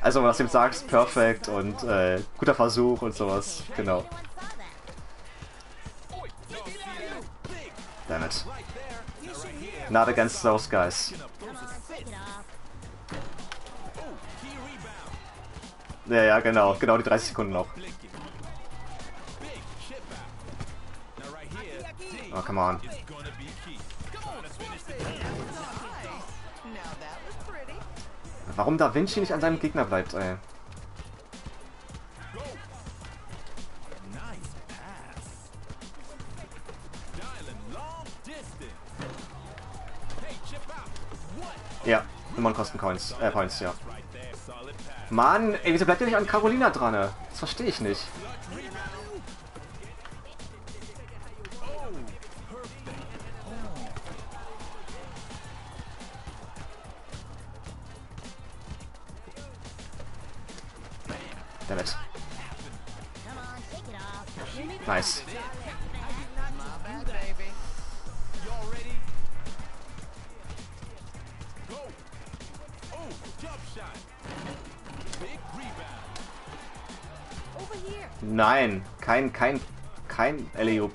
Also was du ihm sagst, perfekt und guter Versuch und sowas. Genau. Damn it. Not against those guys. Ja, ja, genau. Genau die 30 Sekunden noch. Oh, come on. Warum Da Vinci nicht an seinem Gegner bleibt, ey? Ja, Nummern kosten Points, ja. Mann, ey, wieso bleibt ihr nicht an Carolina dran, ne? Das verstehe ich nicht. Dammit. Nice. Nein, kein Alley-oop.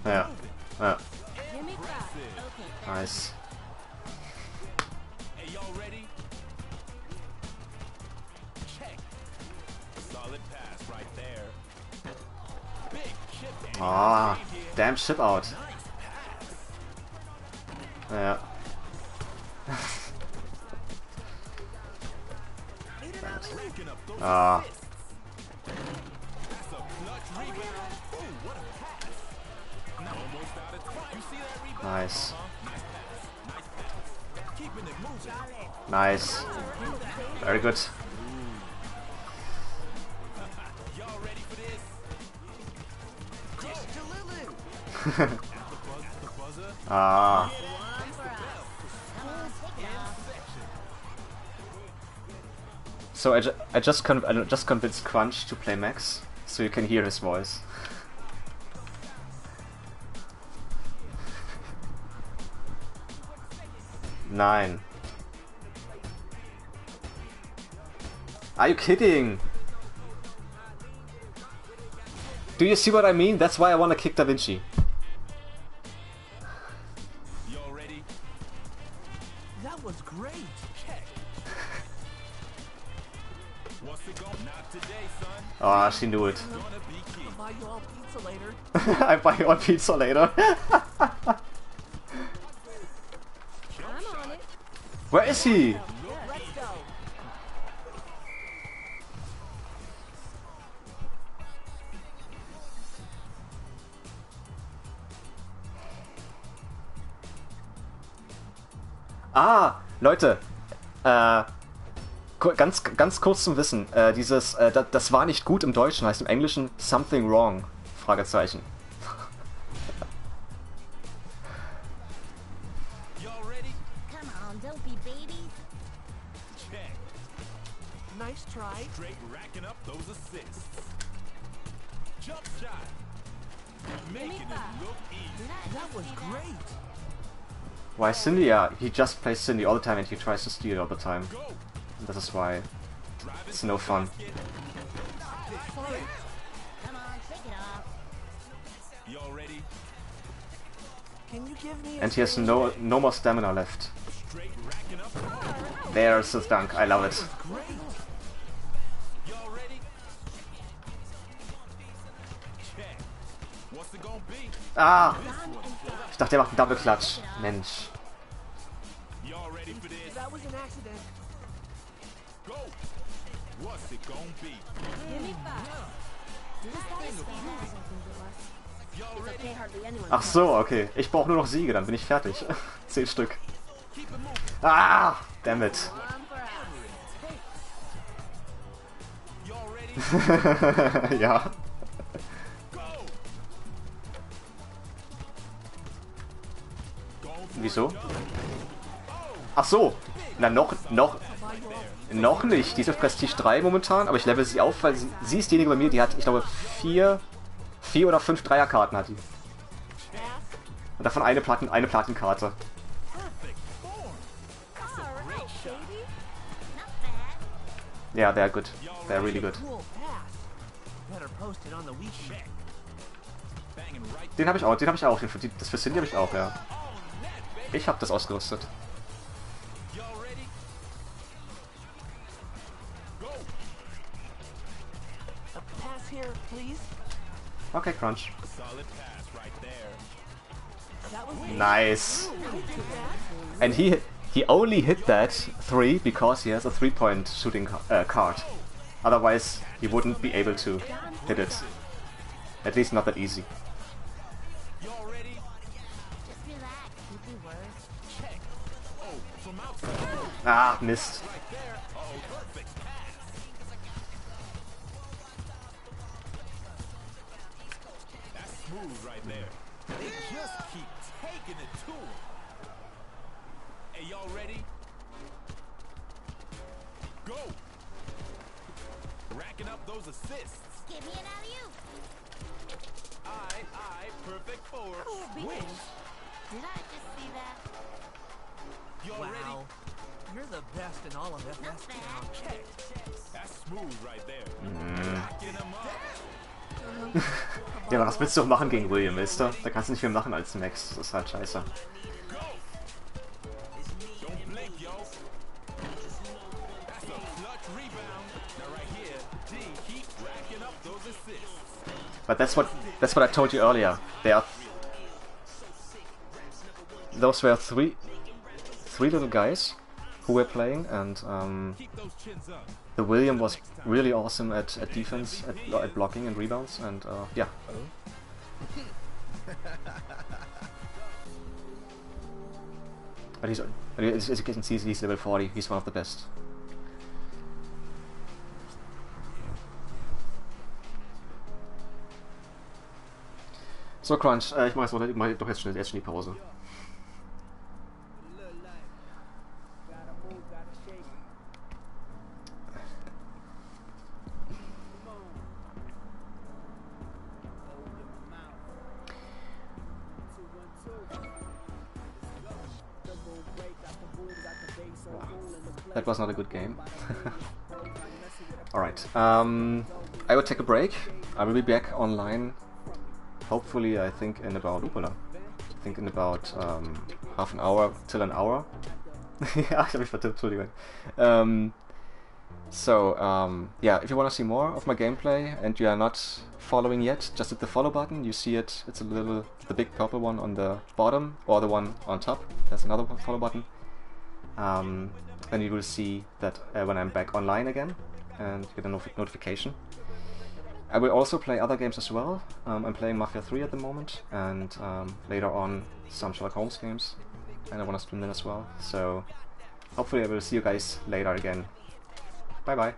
Ja, ja. Nice. Ah, damn ship out. Ja. Ah. Nice. Nice. Very good. Ah. So I just convinced Crunch to play Max, so you can hear his voice. Nein. Are you kidding? Do you see what I mean? That's why I want to kick Da Vinci.
That was great. Check. What's it going? Not today, son.
Oh, she knew it.
I'll buy you all pizza later.
I buy you all pizza later. Where is he?
Let's go.
Ah, Leute. Ganz kurz zum Wissen. Das war nicht gut im Deutschen, heißt im Englischen something wrong. Fragezeichen.
Nice try. Straight racking up those assists. Jump shot. Making it look easy. That was great.
Why Cindy? Yeah, he just plays Cindy all the time and he tries to steal all the time. This is why it's no fun. And he has no more stamina left. There's his dunk. I love it. Ah! Ich dachte, er macht einen Double Clutch. Mensch. Ach so, okay. Ich brauche nur noch Siege, dann bin ich fertig. 10 Stück. Ah! Damn it. Ja. Wieso? Ach so. Na, noch nicht. Die ist auf Prestige 3 momentan, aber ich level sie auf, weil sie ist diejenige bei mir, die hat, ich glaube, 4 oder 5 Dreierkarten hat die. Und davon eine Plattenkarte. Ja, they're good. They're really good. Den habe ich auch, das für Cindy habe ich auch, ja. Ich habe das ausgerüstet. Okay, Crunch. Nice. And he only hit that 3 because he has a 3-point shooting card. Otherwise, he wouldn't be able to hit it. At least not that easy. Ah, missed.
Assists. Give me an alley-oop. Perfect four. Cool beans. Did I just see that?
Wow. You're the best in all of FS town.
That's smooth right there.
Ja, was willst du auch machen gegen William, weißt du? Da kannst du nicht mehr machen als Max. Das ist halt scheiße. But that's what I told you earlier. Those were three little guys who were playing, and the William was really awesome at defense, at blocking and rebounds, and yeah. But as you can see, he's level 40. He's one of the best. So, Crunch, ich mach doch jetzt schon die Pause. That was not a good game. Alright, I will take a break. I will be back online. Hopefully, I think in about half an hour till an hour. Ja, ich habe mich vertippt, Entschuldigung. Yeah, if you want to see more of my gameplay and you are not following yet, just hit the follow button. You see it, it's the big purple one on the bottom, or the one on top. There's another follow button. Then you will see that when I'm back online again, and get a notification. I will also play other games as well. I'm playing Mafia 3 at the moment, and later on some Sherlock Holmes games, and I want to stream them as well. So hopefully I will see you guys later again. Bye bye.